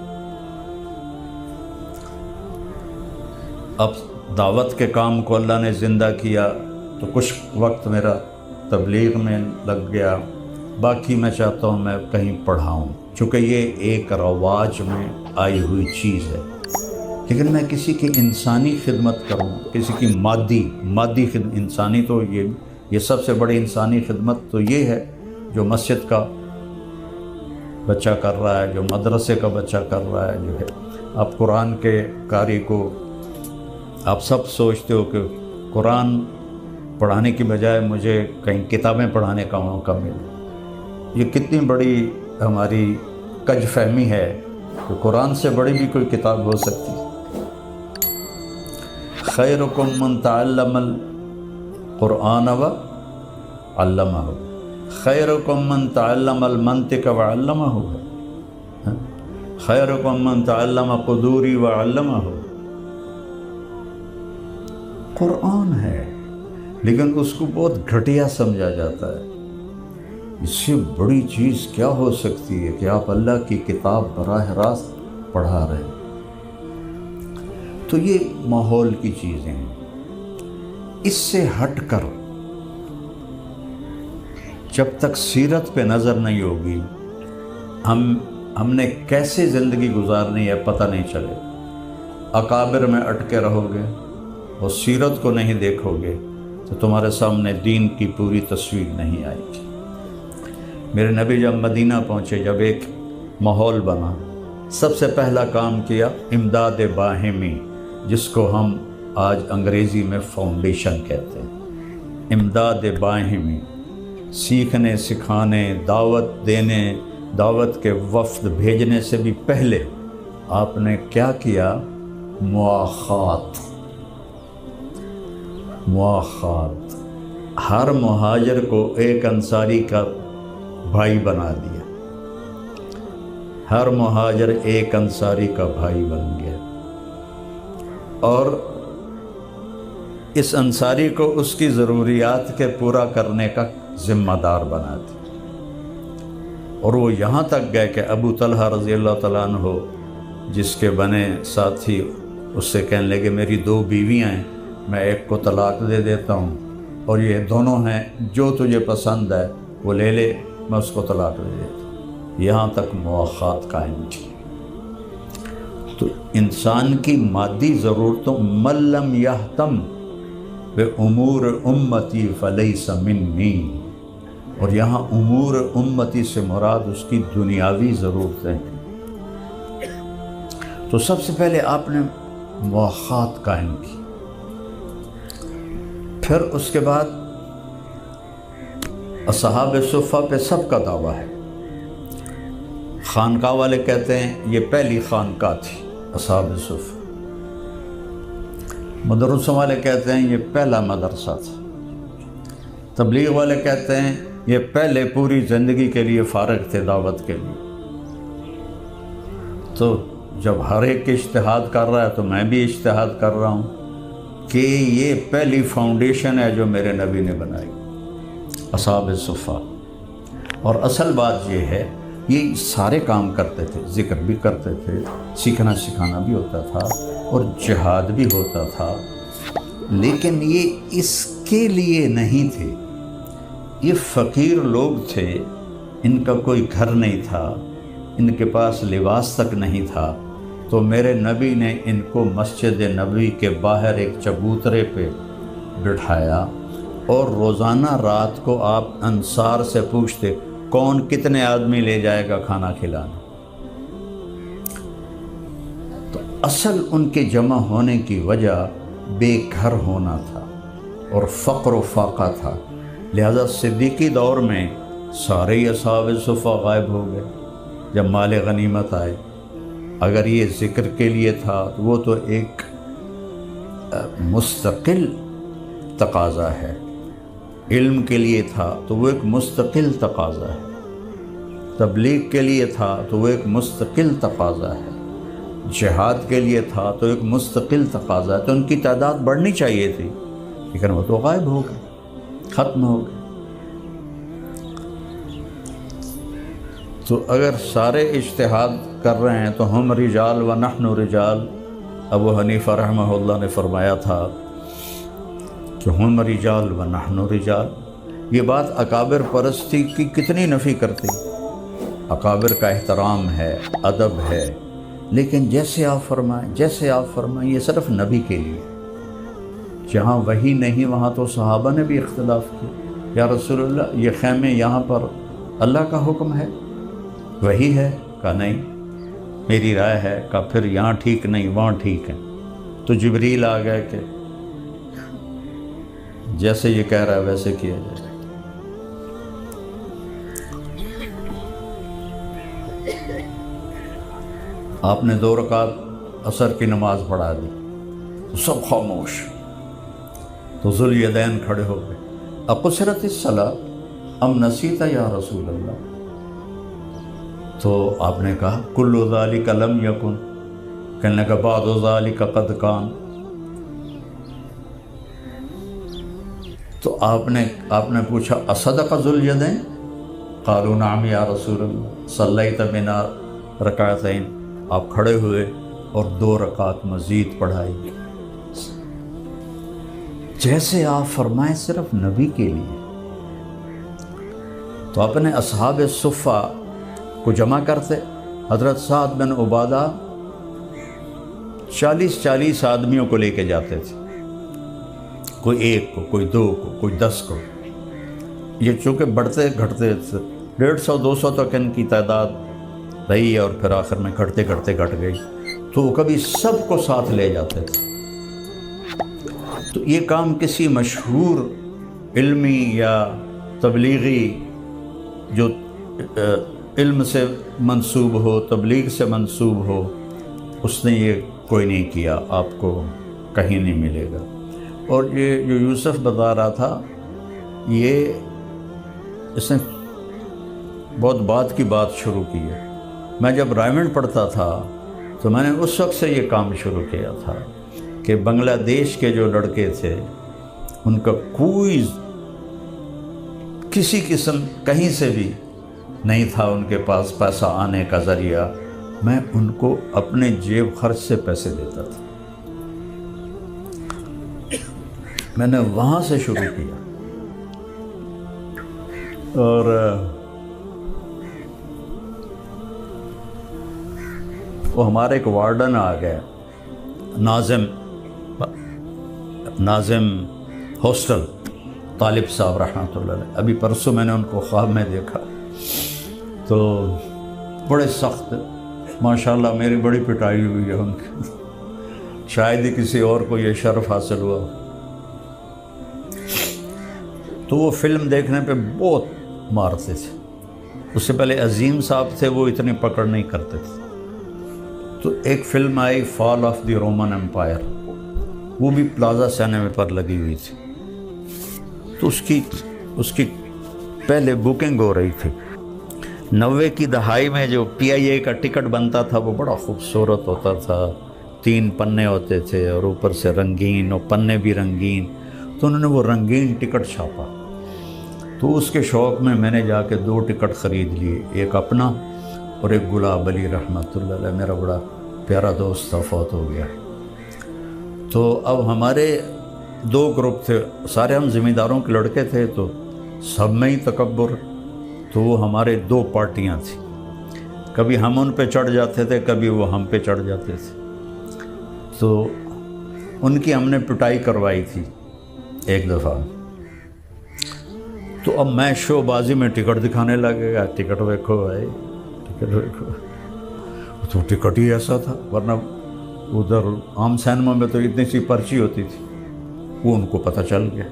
اب دعوت کے کام کو اللہ نے زندہ کیا تو کچھ وقت میرا تبلیغ میں لگ گیا، باقی میں چاہتا ہوں میں کہیں پڑھاؤں، چونکہ یہ ایک رواج میں آئی ہوئی چیز ہے، لیکن میں کسی کی انسانی خدمت کروں، کسی کی مادی خدمت، انسانی تو یہ سب سے بڑی انسانی خدمت تو یہ ہے جو مسجد کا بچہ کر رہا ہے، جو مدرسے کا بچہ کر رہا ہے، جو ہے آپ قرآن کے قاری کو آپ سب سوچتے ہو کہ قرآن پڑھانے کی بجائے مجھے کہیں کتابیں پڑھانے کا موقع ملے، یہ کتنی بڑی ہماری کج فہمی ہے کہ قرآن سے بڑی بھی کوئی کتاب ہو سکتی۔ خیرکم من تعلم قرآن و علمہ، خیرکم من تعلم المنطق و علمہ، خیرکم من تعلم قدوری و علمہ۔ قرآن ہے لیکن اس کو بہت گھٹیا سمجھا جاتا ہے۔ اس سے بڑی چیز کیا ہو سکتی ہے کہ آپ اللہ کی کتاب براہ راست پڑھا رہے ہیں۔ تو یہ ماحول کی چیزیں ہیں۔ اس سے ہٹ کر جب تک سیرت پہ نظر نہیں ہوگی، ہم نے کیسے زندگی گزارنی ہے پتہ نہیں چلے۔ اکابر میں اٹکے رہو گے اور سیرت کو نہیں دیکھو گے تو تمہارے سامنے دین کی پوری تصویر نہیں آئے گی۔ میرے نبی جب مدینہ پہنچے، جب ایک ماحول بنا، سب سے پہلا کام کیا امداد باہمی، جس کو ہم آج انگریزی میں فاؤنڈیشن کہتے ہیں۔ امداد باہمی، سیکھنے سکھانے، دعوت دینے، دعوت کے وفد بھیجنے سے بھی پہلے آپ نے کیا کیا؟ مواخات۔ مواخات، ہر مہاجر کو ایک انصاری کا بھائی بنا دیا، ہر مہاجر ایک انصاری کا بھائی بن گیا، اور اس انصاری کو اس کی ضروریات کے پورا کرنے کا ذمہ دار بنا دیا۔ اور وہ یہاں تک گئے کہ ابو طلحہ رضی اللہ تعالیٰ عنہ، جس کے بنے ساتھی، اس سے کہنے لگے میری 2 بیویاں ہیں، میں ایک کو طلاق دے دیتا ہوں اور یہ دونوں ہیں، جو تجھے پسند ہے وہ لے لے، میں اس کو طلاق دے دیتا ہوں۔ یہاں تک مواخات قائم تھی۔ تو انسان کی مادی ضرورتوں، من لم یہتم بامور امتی فلیس منی، اور یہاں امور امتی سے مراد اس کی دنیاوی ضرورتیں ہیں۔ تو سب سے پہلے آپ نے مواخات قائم کی، پھر اس کے بعد اصحاب صفہ پہ سب کا دعویٰ ہے۔ خانقاہ والے کہتے ہیں یہ پہلی خانقاہ تھی اصحاب صفہ، مدرسوں والے کہتے ہیں یہ پہلا مدرسہ تھا، تبلیغ والے کہتے ہیں یہ پہلے پوری زندگی کے لیے فارغ تھے دعوت کے لیے۔ تو جب ہر ایک اجتہاد کر رہا ہے تو میں بھی اجتہاد کر رہا ہوں کہ یہ پہلی فاؤنڈیشن ہے جو میرے نبی نے بنائی، اصحاب صفہ۔ اور اصل بات یہ ہے، یہ سارے کام کرتے تھے، ذکر بھی کرتے تھے، سیکھنا سکھانا بھی ہوتا تھا اور جہاد بھی ہوتا تھا، لیکن یہ اس کے لیے نہیں تھے۔ یہ فقیر لوگ تھے، ان کا کوئی گھر نہیں تھا، ان کے پاس لباس تک نہیں تھا، تو میرے نبی نے ان کو مسجد نبوی کے باہر ایک چبوترے پہ بٹھایا، اور روزانہ رات کو آپ انصار سے پوچھتے کون کتنے آدمی لے جائے گا کھانا کھلانا۔ تو اصل ان کے جمع ہونے کی وجہ بے گھر ہونا تھا اور فقر و فاقہ تھا، لہذا صدیقی دور میں سارے ہی اصحاب صفہ غائب ہو گئے جب مال غنیمت آئے۔ اگر یہ ذکر کے لیے تھا تو وہ تو ایک مستقل تقاضا ہے، علم کے لیے تھا تو وہ ایک مستقل تقاضا ہے، تبلیغ کے لیے تھا تو وہ ایک مستقل تقاضا ہے، جہاد کے لیے تھا تو ایک مستقل تقاضا ہے۔ تو ان کی تعداد بڑھنی چاہیے تھی، لیکن وہ تو غائب ہو گئے، ختم ہو گئے۔ تو اگر سارے اجتہاد کر رہے ہیں تو ہم رجال و نحن رجال، ابو حنیفہ رحمہ اللہ نے فرمایا تھا کہ ہم رجال و نحن رجال۔ یہ بات اکابر پرستی کی کتنی نفی کرتی۔ اکابر کا احترام ہے، ادب ہے، لیکن جیسے آپ فرمائیں یہ صرف نبی کے لیے۔ جہاں وحی نہیں وہاں تو صحابہ نے بھی اختلاف کیا، یا رسول اللہ یہ خیمے یہاں پر اللہ کا حکم ہے، وحی ہے؟ کہا نہیں، میری رائے ہے۔ کہا پھر یہاں ٹھیک نہیں وہاں ٹھیک ہے۔ تو جبریل آ گئے کہ جیسے یہ کہہ رہا ہے ویسے کیا جائے۔ آپ نے 2 رکعت عصر کی نماز پڑھا دی، سب خاموش۔ تو ذوالیدین کھڑے ہو گئے، اقصرت الصلاۃ ام نسیت یا رسول اللہ؟ تو آپ نے کہا کل ذالک لم یکن، کہنے لگا بعض ذالک قد کان۔ تو آپ نے پوچھا اصدق ذوالیدین؟ قالوا نعم یا رسول اللہ، صلیت بنا رکعتین، آپ کھڑے ہوئے اور 2 رکعت مزید پڑھائی، جیسے آپ فرمائیں صرف نبی کے لیے۔ تو اپنے اصحاب صفہ کو جمع کرتے، حضرت سعد بن عبادہ 40 آدمیوں کو لے کے جاتے تھے، کوئی 1 کو، کوئی 2 کو، کوئی 10 کو۔ یہ چونکہ بڑھتے گھٹتے تھے، 150-200 تک ان کی تعداد رہی اور پھر آخر میں گھٹتے گھٹتے گھٹ گئی، تو وہ کبھی سب کو ساتھ لے جاتے تھے۔ تو یہ کام کسی مشہور علمی یا تبلیغی جو علم سے منسوب ہو، تبلیغ سے منسوب ہو، اس نے یہ کوئی نہیں کیا، آپ کو کہیں نہیں ملے گا۔ اور یہ جو یوسف بتا رہا تھا، اس نے بہت بعد کی بات شروع کی ہے۔ میں جب رائمنڈ پڑھتا تھا تو میں نے اس وقت سے یہ کام شروع کیا تھا کہ بنگلہ دیش کے جو لڑکے تھے، ان کا کوئی کسی قسم کہیں سے بھی نہیں تھا ان کے پاس پیسہ آنے کا ذریعہ، میں ان کو اپنے جیب خرچ سے پیسے دیتا تھا۔ میں نے وہاں سے شروع کیا، اور وہ ہمارے ایک وارڈن آ گئے، ناظم ہاسٹل، طالب صاحب رحمۃ اللہ علیہ۔ ابھی پرسوں میں نے ان کو خواب میں دیکھا، تو بڑے سخت، ماشاءاللہ میری بڑی پٹائی ہوئی ہے ان کی، شاید ہی کسی اور کو یہ شرف حاصل ہوا۔ تو وہ فلم دیکھنے پہ بہت مارتے تھے، اس سے پہلے عظیم صاحب تھے، وہ اتنی پکڑ نہیں کرتے تھے۔ تو ایک فلم آئی Fall of the Roman Empire, وہ بھی پلازا سینما پر لگی ہوئی تھی، تو اس کی پہلے بکنگ ہو رہی تھی۔ 90 کی دہائی میں جو PIA کا ٹکٹ بنتا تھا وہ بڑا خوبصورت ہوتا تھا، 3 پنے ہوتے تھے اور اوپر سے رنگین، اور پنے بھی رنگین، تو انہوں نے وہ رنگین ٹکٹ چھاپا۔ تو اس کے شوق میں میں نے جا کے 2 ٹکٹ خرید لیے، ایک اپنا اور ایک گلاب علی رحمۃ اللہ علیہ، میرا بڑا پیارا دوست تھا، فوت ہو گیا۔ تو اب ہمارے 2 گروپ تھے، سارے ہم ذمہ داروں کے لڑکے تھے، تو سب میں ہی تکبر، تو وہ ہمارے 2 پارٹیاں تھیں، کبھی ہم ان پہ چڑھ جاتے تھے، کبھی وہ ہم پہ چڑھ جاتے تھے۔ تو ان کی ہم نے پٹائی کروائی تھی ایک دفعہ۔ تو اب میں شو بازی میں ٹکٹ دکھانے لگے گا، ٹکٹ دیکھو بھائی، ٹکٹ دیکھو، تو ٹکٹ ہی ایسا تھا، ورنہ ادھر عام سینما میں تو اتنی سی پرچی ہوتی تھی۔ وہ ان کو پتہ چل گیا،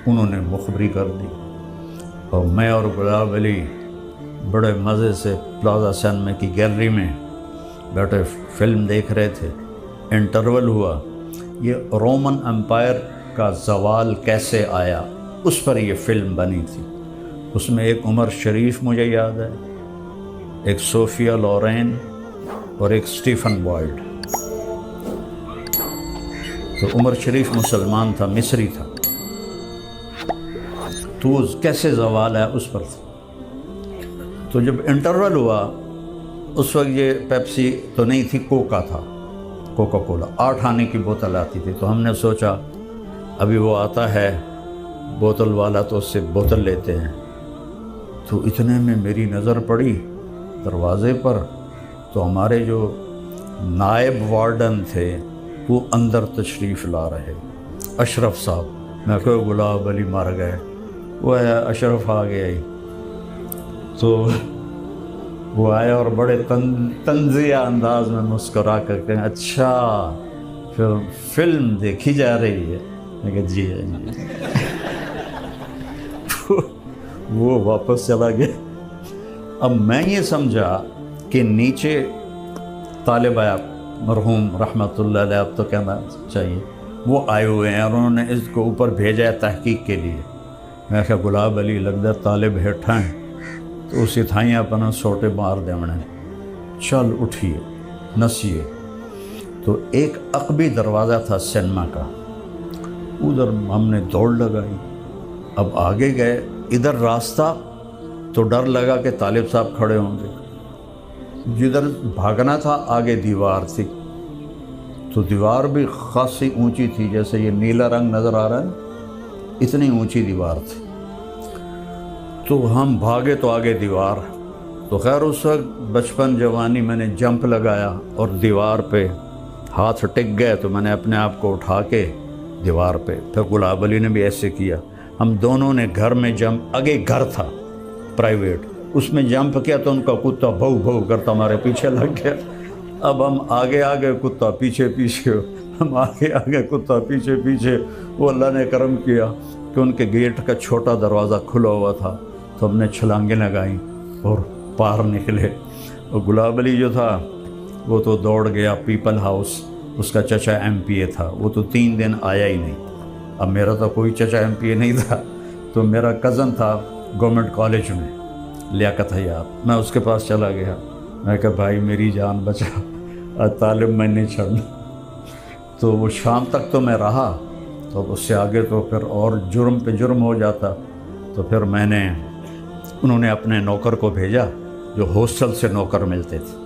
انہوں نے مخبری کر دی، اور میں اور گلاب علی بڑے مزے سے پلازا سینما کی گیلری میں بیٹھے فلم دیکھ رہے تھے۔ انٹرول ہوا، یہ رومن امپائر کا زوال کیسے آیا، اس پر یہ فلم بنی تھی۔ اس میں ایک عمر شریف مجھے یاد ہے، ایک صوفیہ لورین اور ایک اسٹیفن بوائڈ۔ تو عمر شریف مسلمان تھا، مصری تھا، تو وہ کیسے زوال ہے اس پر تھا۔ تو جب انٹرول ہوا، اس وقت یہ پیپسی تو نہیں تھی، کوکا تھا، کوکا کولا 8 آنے کی بوتل آتی تھی۔ تو ہم نے سوچا ابھی وہ آتا ہے بوتل والا، تو اس سے بوتل لیتے ہیں۔ تو اتنے میں میری نظر پڑی دروازے پر، تو ہمارے جو نائب وارڈن تھے وہ اندر تشریف لا رہے، اشرف صاحب۔ میں کہا گلاب علی مر گئے، وہ ہے اشرف آ گیا ہی۔ تو وہ آئے اور بڑے طنزیہ انداز میں مسکرا کر کہ اچھا پھر فلم دیکھی جا رہی ہے؟ میں کہا جی ہے۔ وہ واپس چلا گیا۔ اب میں یہ سمجھا کہ نیچے طالب آیا مرحوم رحمۃ اللہ علیہ، اب تو کہنا چاہیے، وہ آئے ہوئے ہیں اور انہوں نے اس کو اوپر بھیجا ہے تحقیق کے لیے۔ میں کہا گلاب علی لگتا طالب ہیٹھا ہیں تو اسی تھائیں اپنا سوٹے مار دیونے، چل اٹھیے نسیے۔ تو ایک عقبی دروازہ تھا سینما کا، ادھر ہم نے دوڑ لگائی۔ اب آگے گئے، ادھر راستہ تو ڈر لگا کہ طالب صاحب کھڑے ہوں گے، جدھر بھاگنا تھا آگے دیوار تھی، تو دیوار بھی خاصی اونچی تھی، جیسے یہ نیلا رنگ نظر آ رہا ہے اتنی اونچی دیوار تھی۔ تو ہم بھاگے تو آگے دیوار، تو خیر اس وقت بچپن جوانی میں نے جمپ لگایا اور دیوار پہ ہاتھ ٹک گئے، تو میں نے اپنے آپ کو اٹھا کے دیوار پہ، پھر گلاب علی نے بھی ایسے کیا۔ ہم دونوں نے گھر میں جمپ، آگے گھر تھا پرائیویٹ، اس میں جمپ کیا تو ان کا کتا بھو بھو کرتا ہمارے پیچھے لگ گیا۔ اب ہم آگے آگے کتا پیچھے پیچھے، ہم آگے آگے کتا پیچھے پیچھے۔ وہ اللہ نے کرم کیا کہ ان کے گیٹ کا چھوٹا دروازہ کھلا ہوا تھا، تو ہم نے چھلانگیں لگائیں اور پار نکلے۔ اور گلاب علی جو تھا وہ تو دوڑ گیا پیپل ہاؤس، اس کا چچا ایم پی اے تھا، وہ تو 3 دن آیا ہی نہیں۔ اب میرا تو کوئی چچا ایم پی اے نہیں تھا، تو میرا کزن تھا گورنمنٹ کالج میں، لیاقت حیات، میں اس کے پاس چلا گیا۔ میں کہا بھائی میری جان بچا، طالب میں نہیں چھڑنا۔ تو وہ شام تک تو میں رہا، تو اس سے آگے تو پھر اور جرم پہ جرم ہو جاتا، تو پھر انہوں نے اپنے نوکر کو بھیجا جو ہاسٹل سے نوکر ملتے تھے،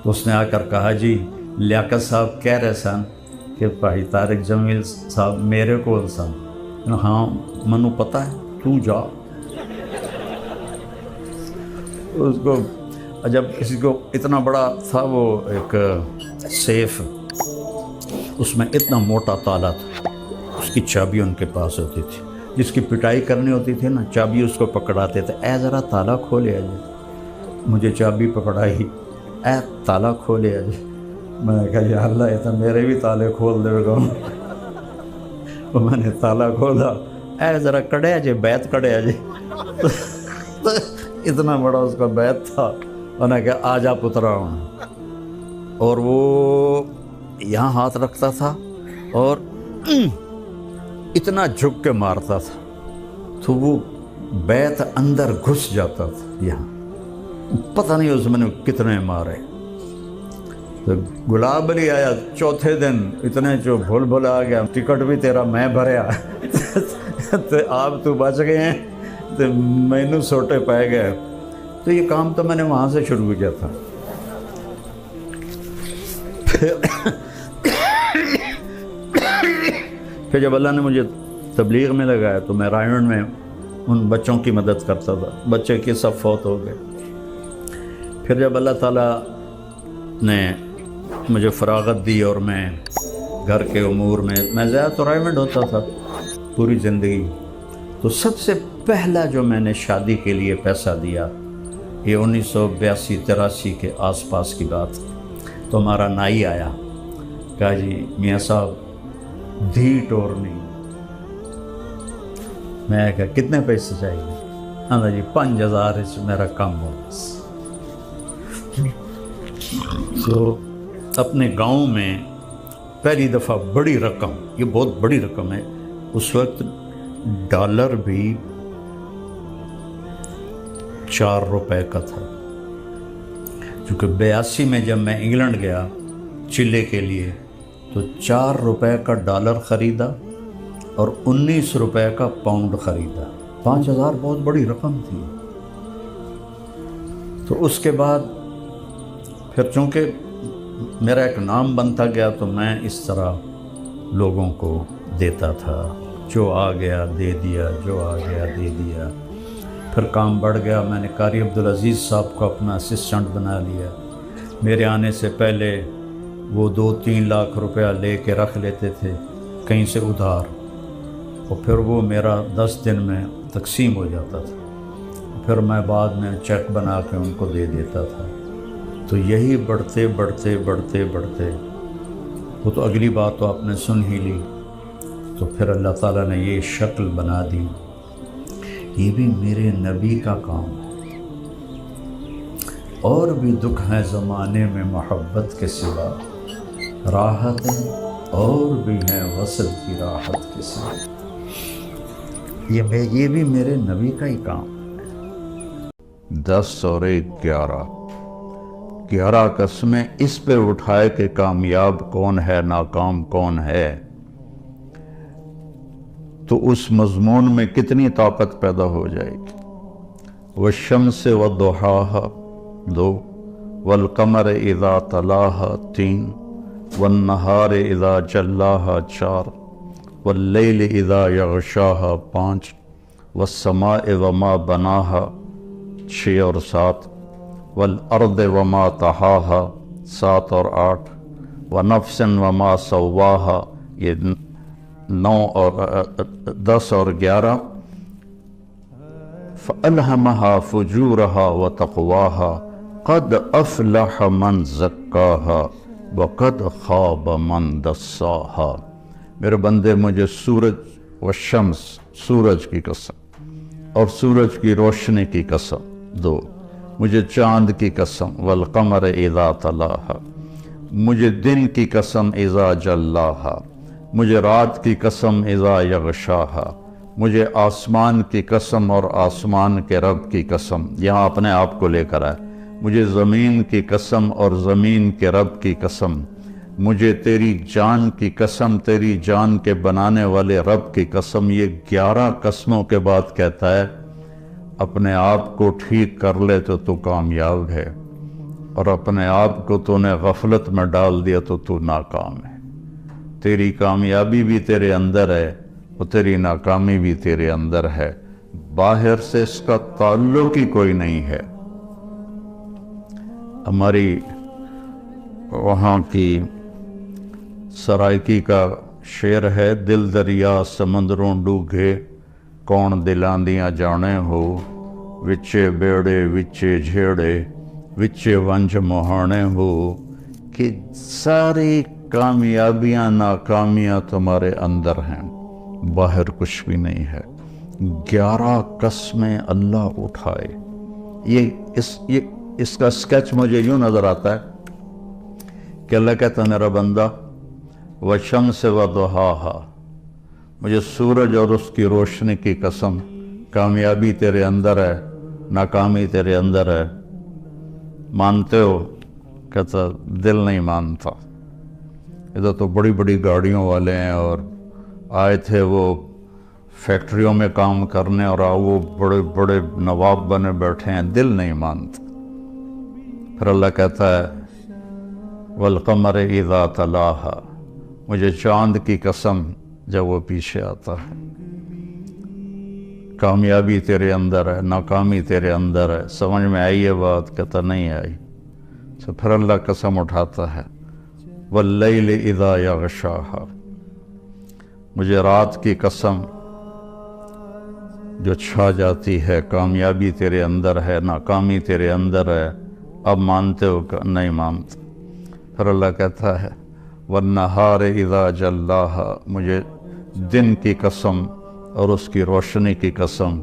تو اس نے آ کر کہا جی لیاقت صاحب کہہ رہے سن کہ بھائی طارق جمیل صاحب میرے کو سن، ہاں منو پتہ ہے تو جا۔ اس کو جب کسی کو اتنا بڑا تھا وہ ایک سیف، اس میں اتنا موٹا تالا تھا، اس کی چابی ان کے پاس ہوتی تھی، جس کی پٹائی کرنی ہوتی تھی نا چابی اس کو پکڑاتے تھے، اے ذرا تالا کھولے آجے، مجھے چابی پکڑائی، اے تالا کھولے آجے۔ میں نے کہا یا اللہ یہ تو میرے بھی تالے کھول دے گا۔ میں نے تالا کھولا، اے ذرا کڑے آجے، بیت کڑے آجے۔ اتنا بڑا اس کا بیت تھا، انہوں نے کہا آجا پترا ہوں، اور وہ یہاں ہاتھ رکھتا تھا اور اتنا جھک کے مارتا تھا، تو وہ بیت اندر گھس جاتا تھا یہاں، پتہ نہیں اس میں نے کتنے مارے۔ تو گلاب علی آیا چوتھے دن، اتنے جو بھول بھول آ گیا، ٹکٹ بھی تیرا میں بھریا، تو آپ تو بچ گئے ہیں، تو مینو سوٹے پائے گئے۔ تو یہ کام تو میں نے وہاں سے شروع کیا تھا۔ پھر جب اللہ نے مجھے تبلیغ میں لگایا تو میں رائمنڈ میں ان بچوں کی مدد کرتا تھا، بچے کے سب فوت ہو گئے۔ پھر جب اللہ تعالیٰ نے مجھے فراغت دی اور میں گھر کے امور میں زیادہ تو رائمنڈ ہوتا تھا پوری زندگی، تو سب سے پہلا جو میں نے شادی کے لیے پیسہ دیا، یہ 1982-83 کے آس پاس کی بات، تو ہمارا نائی آیا، کہا جی میاں صاحب دھی ٹورنی۔ میں کہا کتنے پیسے چاہیے؟ ہاں جی 5000 اس میرا کم ہو بس۔ تو اپنے گاؤں میں پہلی دفعہ بڑی رقم، یہ بہت بڑی رقم ہے، اس وقت ڈالر بھی 4 روپے کا تھا، چونکہ 82 میں جب میں انگلینڈ گیا چلے کے لیے تو 4 روپے کا ڈالر خریدا اور 19 روپے کا پاؤنڈ خریدا۔ 5000 بہت بڑی رقم تھی۔ تو اس کے بعد پھر چونکہ میرا ایک نام بنتا گیا تو میں اس طرح لوگوں کو دیتا تھا، جو آ گیا دے دیا، جو آ گیا دے دیا۔ پھر کام بڑھ گیا، میں نے قاری عبدالعزیز صاحب کو اپنا اسسٹنٹ بنا لیا۔ میرے آنے سے پہلے وہ 2-3 لاکھ روپیہ لے کے رکھ لیتے تھے کہیں سے ادھار، اور پھر وہ میرا 10 دن میں تقسیم ہو جاتا تھا، پھر میں بعد میں چیک بنا کے ان کو دے دیتا تھا۔ تو یہی بڑھتے بڑھتے بڑھتے بڑھتے، وہ تو اگلی بات تو آپ نے سن ہی لی، تو پھر اللہ تعالیٰ نے یہ شکل بنا دی۔ یہ بھی میرے نبی کا کام ہے۔ اور بھی دکھ ہیں زمانے میں محبت کے سوا، راحتیں اور بھی ہیں وصل کی راحت کے ساتھ. یہ بھی میرے نبی کا ہی کام. 10 اور 1 11 قسمیں اس پہ اٹھائے کہ کامیاب کون ہے ناکام کون ہے. تو اس مضمون میں کتنی طاقت پیدا ہو جائے گی. والشمس والضحاها 2 والقمر اذا تلاها 3 والنہار اذا جلاها 4 واللیل اذا یغشاها 5 والسماء وما بناها 6 اور 7 والارض وما طحاها 7 اور 8 ونفس وما سواها یہ 9 اور 10 اور 11 فألهمها فجورها وتقواها قد افلح من زکاها وقد خاب من دساها. میرے بندے مجھے سورج والشمس سورج کی قسم اور سورج کی روشنی کی قسم 2 مجھے چاند کی قسم والقمر اذا تلاها مجھے دن کی قسم اذا جلاها مجھے رات کی قسم اذا یغشاها مجھے آسمان کی قسم اور آسمان کے رب کی قسم. یہاں اپنے آپ کو لے کر آئے. مجھے زمین کی قسم اور زمین کے رب کی قسم. مجھے تیری جان کی قسم تیری جان کے بنانے والے رب کی قسم. یہ 11 قسموں کے بعد کہتا ہے اپنے آپ کو ٹھیک کر لے تو کامیاب ہے اور اپنے آپ کو تو نے غفلت میں ڈال دیا تو ناکام ہے. تیری کامیابی بھی تیرے اندر ہے اور تیری ناکامی بھی تیرے اندر ہے. باہر سے اس کا تعلق ہی کوئی نہیں ہے. ہماری وہاں کی سرائکی کا شعر ہے دل دریا سمندروں ڈوگے کون دلاندیاں جانے ہو وچے بیڑے وچے جھیڑے وچے ونج مہانے ہو. کہ ساری کامیابیاں ناکامیاں تمہارے اندر ہیں باہر کچھ بھی نہیں ہے. 11 قسمیں اللہ اٹھائے. یہ اس کا سکیچ مجھے یوں نظر آتا ہے کہ اللہ کہتا ہے میرا بندہ والشمس وضحاها مجھے سورج اور اس کی روشنی کی قسم. کامیابی تیرے اندر ہے ناکامی تیرے اندر ہے. مانتے ہو؟ کہتا دل نہیں مانتا. ادھر تو بڑی بڑی گاڑیوں والے ہیں اور آئے تھے وہ فیکٹریوں میں کام کرنے اور وہ بڑے بڑے نواب بنے بیٹھے ہیں. دل نہیں مانتا. پھر اللہ کہتا ہے والقمر اذا تلاها مجھے چاند کی قسم جب وہ پیچھے آتا ہے. کامیابی تیرے اندر ہے ناکامی تیرے اندر ہے. سمجھ میں آئی ہے بات؟ کہتا نہیں آئی. تو پھر اللہ قسم اٹھاتا ہے واللیل اذا یغشاها مجھے رات کی قسم جو چھا جاتی ہے. کامیابی تیرے اندر ہے ناکامی تیرے اندر ہے. اب مانتے ہو کہ نہیں مانتے؟ پھر اللہ کہتا ہے والنہار اذا جلاها مجھے دن کی قسم اور اس کی روشنی کی قسم.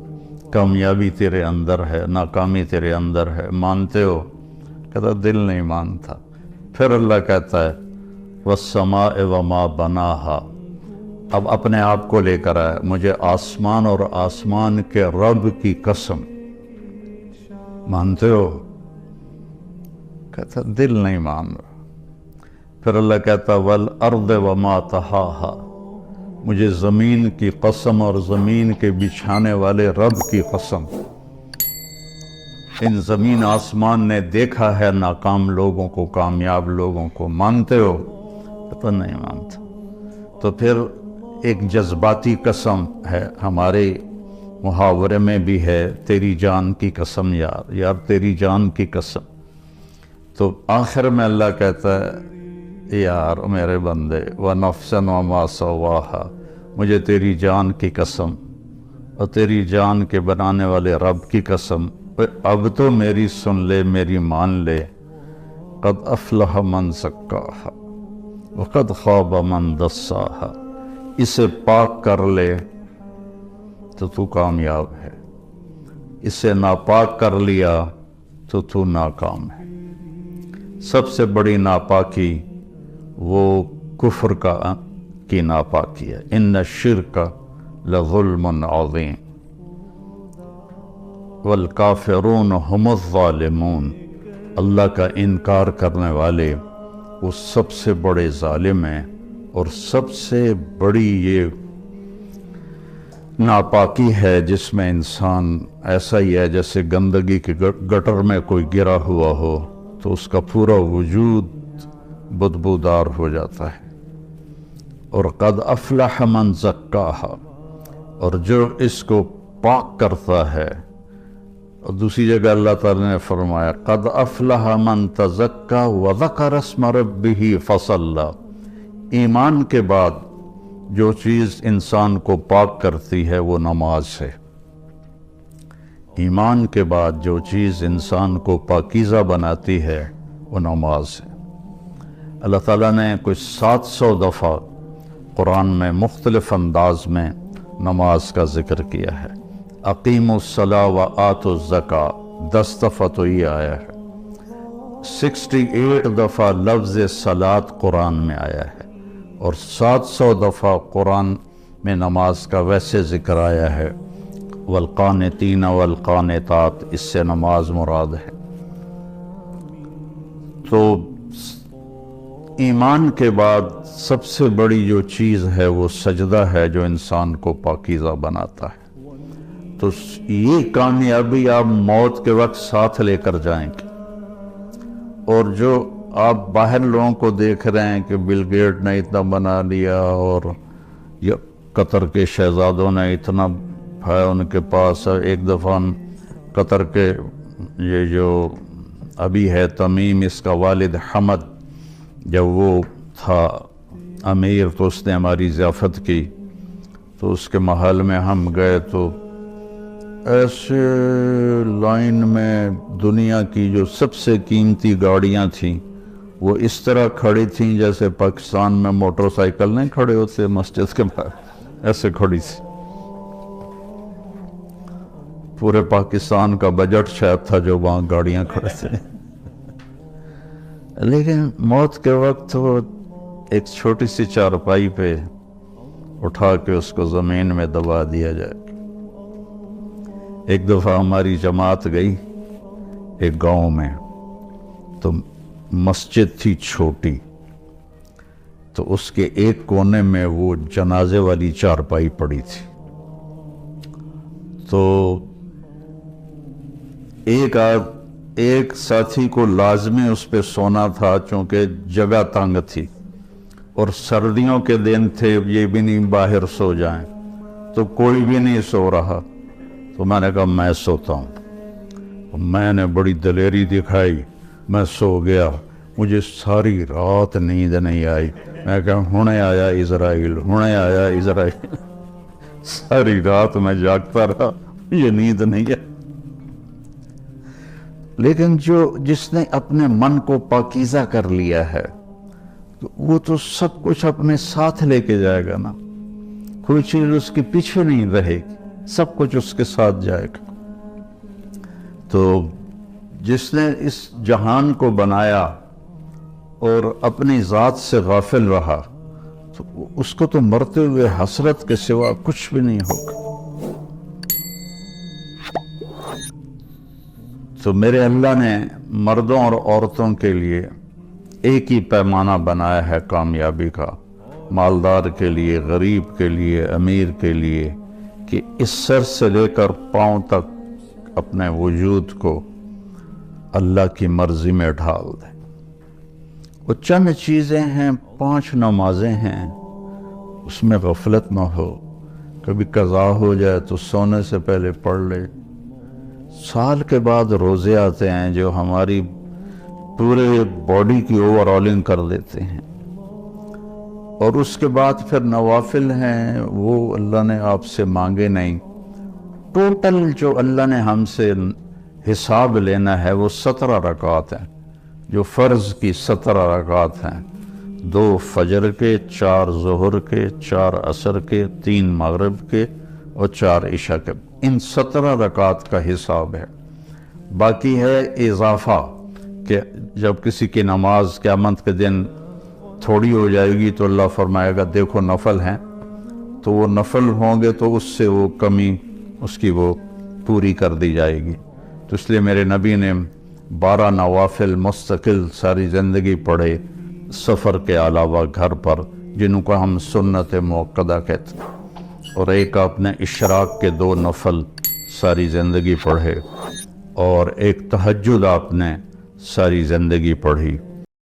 کامیابی تیرے اندر ہے ناکامی تیرے اندر ہے. مانتے ہو؟ کہتا دل نہیں مانتا. پھر اللہ کہتا ہے والسماء وما بناها اب اپنے آپ کو لے کر آئے. مجھے آسمان اور آسمان کے رب کی قسم. مانتے ہو؟ کہتا دل نہیں مان رہا. پھر اللہ کہتا والارض وما طحاها مجھے زمین کی قسم اور زمین کے بچھانے والے رب کی قسم. ان زمین آسمان نے دیکھا ہے ناکام لوگوں کو کامیاب لوگوں کو. مانتے ہو؟ کہتا نہیں مانتا. تو پھر ایک جذباتی قسم ہے. ہمارے محاورے میں بھی ہے تیری جان کی قسم یار تیری جان کی قسم. تو آخر میں اللہ کہتا ہے یار میرے بندے وَنَفْسًا وَمَا سَوَّاهَا مجھے تیری جان کی قسم اور تیری جان کے بنانے والے رب کی قسم. اب تو میری سن لے میری مان لے. قد افلح من زکاها وقد خاب من دساها اسے پاک کر لے تو کامیاب ہے. اسے ناپاک کر لیا تو ناکام ہے. سب سے بڑی ناپاکی وہ کفر کی ناپاکی ہے. ان الشرک لظلم عظیم والکافرون هم الظالمون. اللہ کا انکار کرنے والے وہ سب سے بڑے ظالم ہیں، اور سب سے بڑی یہ ناپاکی ہے جس میں انسان ایسا ہی ہے جیسے گندگی کے گٹر میں کوئی گرا ہوا ہو تو اس کا پورا وجود بدبودار ہو جاتا ہے. اور قد افلح من زکاہا، اور جو اس کو پاک کرتا ہے. اور دوسری جگہ اللہ تعالیٰ نے فرمایا قد افلح من تزکا وذکر اسم ربہ فصلی. ایمان کے بعد جو چیز انسان کو پاک کرتی ہے وہ نماز ہے. ایمان کے بعد جو چیز انسان کو پاکیزہ بناتی ہے وہ نماز ہے. اللہ تعالیٰ نے کچھ 700 دفعہ قرآن میں مختلف انداز میں نماز کا ذکر کیا ہے. اقیموا الصلاۃ وآتوا الزکاۃ 10 دفعہ تو یہ آیا ہے. 68 دفعہ لفظ صلاۃ قرآن میں آیا ہے، اور 700 دفعہ قرآن میں نماز کا ویسے ذکر آیا ہے. والقانتین والقانتات، اس سے نماز مراد ہے. تو ایمان کے بعد سب سے بڑی جو چیز ہے وہ سجدہ ہے جو انسان کو پاکیزہ بناتا ہے. تو یہ کامیابی آپ موت کے وقت ساتھ لے کر جائیں گے. اور جو آپ باہر لوگوں کو دیکھ رہے ہیں کہ بل گیٹ نے اتنا بنا لیا اور قطر کے شہزادوں نے اتنا ہے ان کے پاس. ایک دفعہ قطر کے یہ جو ابھی ہے تمیم، اس کا والد حمد، جب وہ تھا امیر تو اس نے ہماری ضیافت کی. تو اس کے محل میں ہم گئے تو ایسے لائن میں دنیا کی جو سب سے قیمتی گاڑیاں تھیں وہ اس طرح کھڑی تھیں جیسے پاکستان میں موٹر سائیکل نہیں کھڑے ہوتے مسجد کے باہر، ایسے کھڑی تھی. پورے پاکستان کا بجٹ شاید تھا جو وہاں گاڑیاں کھڑے تھے. لیکن موت کے وقت وہ ایک چھوٹی سی چارپائی پہ اٹھا کے اس کو زمین میں دبا دیا جائے. ایک دفعہ ہماری جماعت گئی ایک گاؤں میں، تو مسجد تھی چھوٹی، تو اس کے ایک کونے میں وہ جنازے والی چارپائی پڑی تھی. تو ایک ساتھی کو لازمی اس پہ سونا تھا چونکہ جگہ تنگ تھی، اور سردیوں کے دن تھے، یہ بھی نہیں باہر سو جائیں، تو کوئی بھی نہیں سو رہا. تو میں نے کہا میں سوتا ہوں. میں نے بڑی دلیری دکھائی، میں سو گیا. مجھے ساری رات نیند نہیں آئی. میں کہا ہونے آیا اسرائیل، ہونے آیا اسرائیل. ساری رات میں جاگتا رہا، یہ نیند نہیں ہے. لیکن جس نے اپنے من کو پاکیزہ کر لیا ہے تو وہ تو سب کچھ اپنے ساتھ لے کے جائے گا نا. کوئی چیز اس کے پیچھے نہیں رہے گی، سب کچھ اس کے ساتھ جائے گا. تو جس نے اس جہان کو بنایا اور اپنی ذات سے غافل رہا تو اس کو تو مرتے ہوئے حسرت کے سوا کچھ بھی نہیں ہوگا. تو میرے اللہ نے مردوں اور عورتوں کے لیے ایک ہی پیمانہ بنایا ہے کامیابی کا، مالدار کے لیے، غریب کے لیے، امیر کے لیے، کہ اس سر سے لے کر پاؤں تک اپنے وجود کو اللہ کی مرضی میں ڈھال دیں. وہ چند چیزیں ہیں، 5 نمازیں ہیں، اس میں غفلت نہ ہو. کبھی قضا ہو جائے تو سونے سے پہلے پڑھ لے. سال کے بعد روزے آتے ہیں جو ہماری پورے باڈی کی اوور آلنگ کر دیتے ہیں. اور اس کے بعد پھر نوافل ہیں، وہ اللہ نے آپ سے مانگے نہیں. ٹوٹل جو اللہ نے ہم سے حساب لینا ہے وہ 17 رکعات ہیں، جو فرض کی 17 رکعات ہیں. 2 فجر کے، 4 ظہر کے، 4 عصر کے، 3 مغرب کے اور 4 عشاء کے. ان 17 رکعات کا حساب ہے. باقی ہے اضافہ کہ جب کسی کی نماز قیامت کے دن تھوڑی ہو جائے گی تو اللہ فرمائے گا دیکھو نفل ہیں، تو وہ نفل ہوں گے تو اس سے وہ کمی اس کی وہ پوری کر دی جائے گی۔ تو اس لیے میرے نبی نے 12 نوافل مستقل ساری زندگی پڑھے سفر کے علاوہ گھر پر، جن کو ہم سنت موقدہ کہتے ہیں، اور ایک آپ نے اشراق کے 2 نفل ساری زندگی پڑھے، اور ایک تہجد آپ نے ساری زندگی پڑھی۔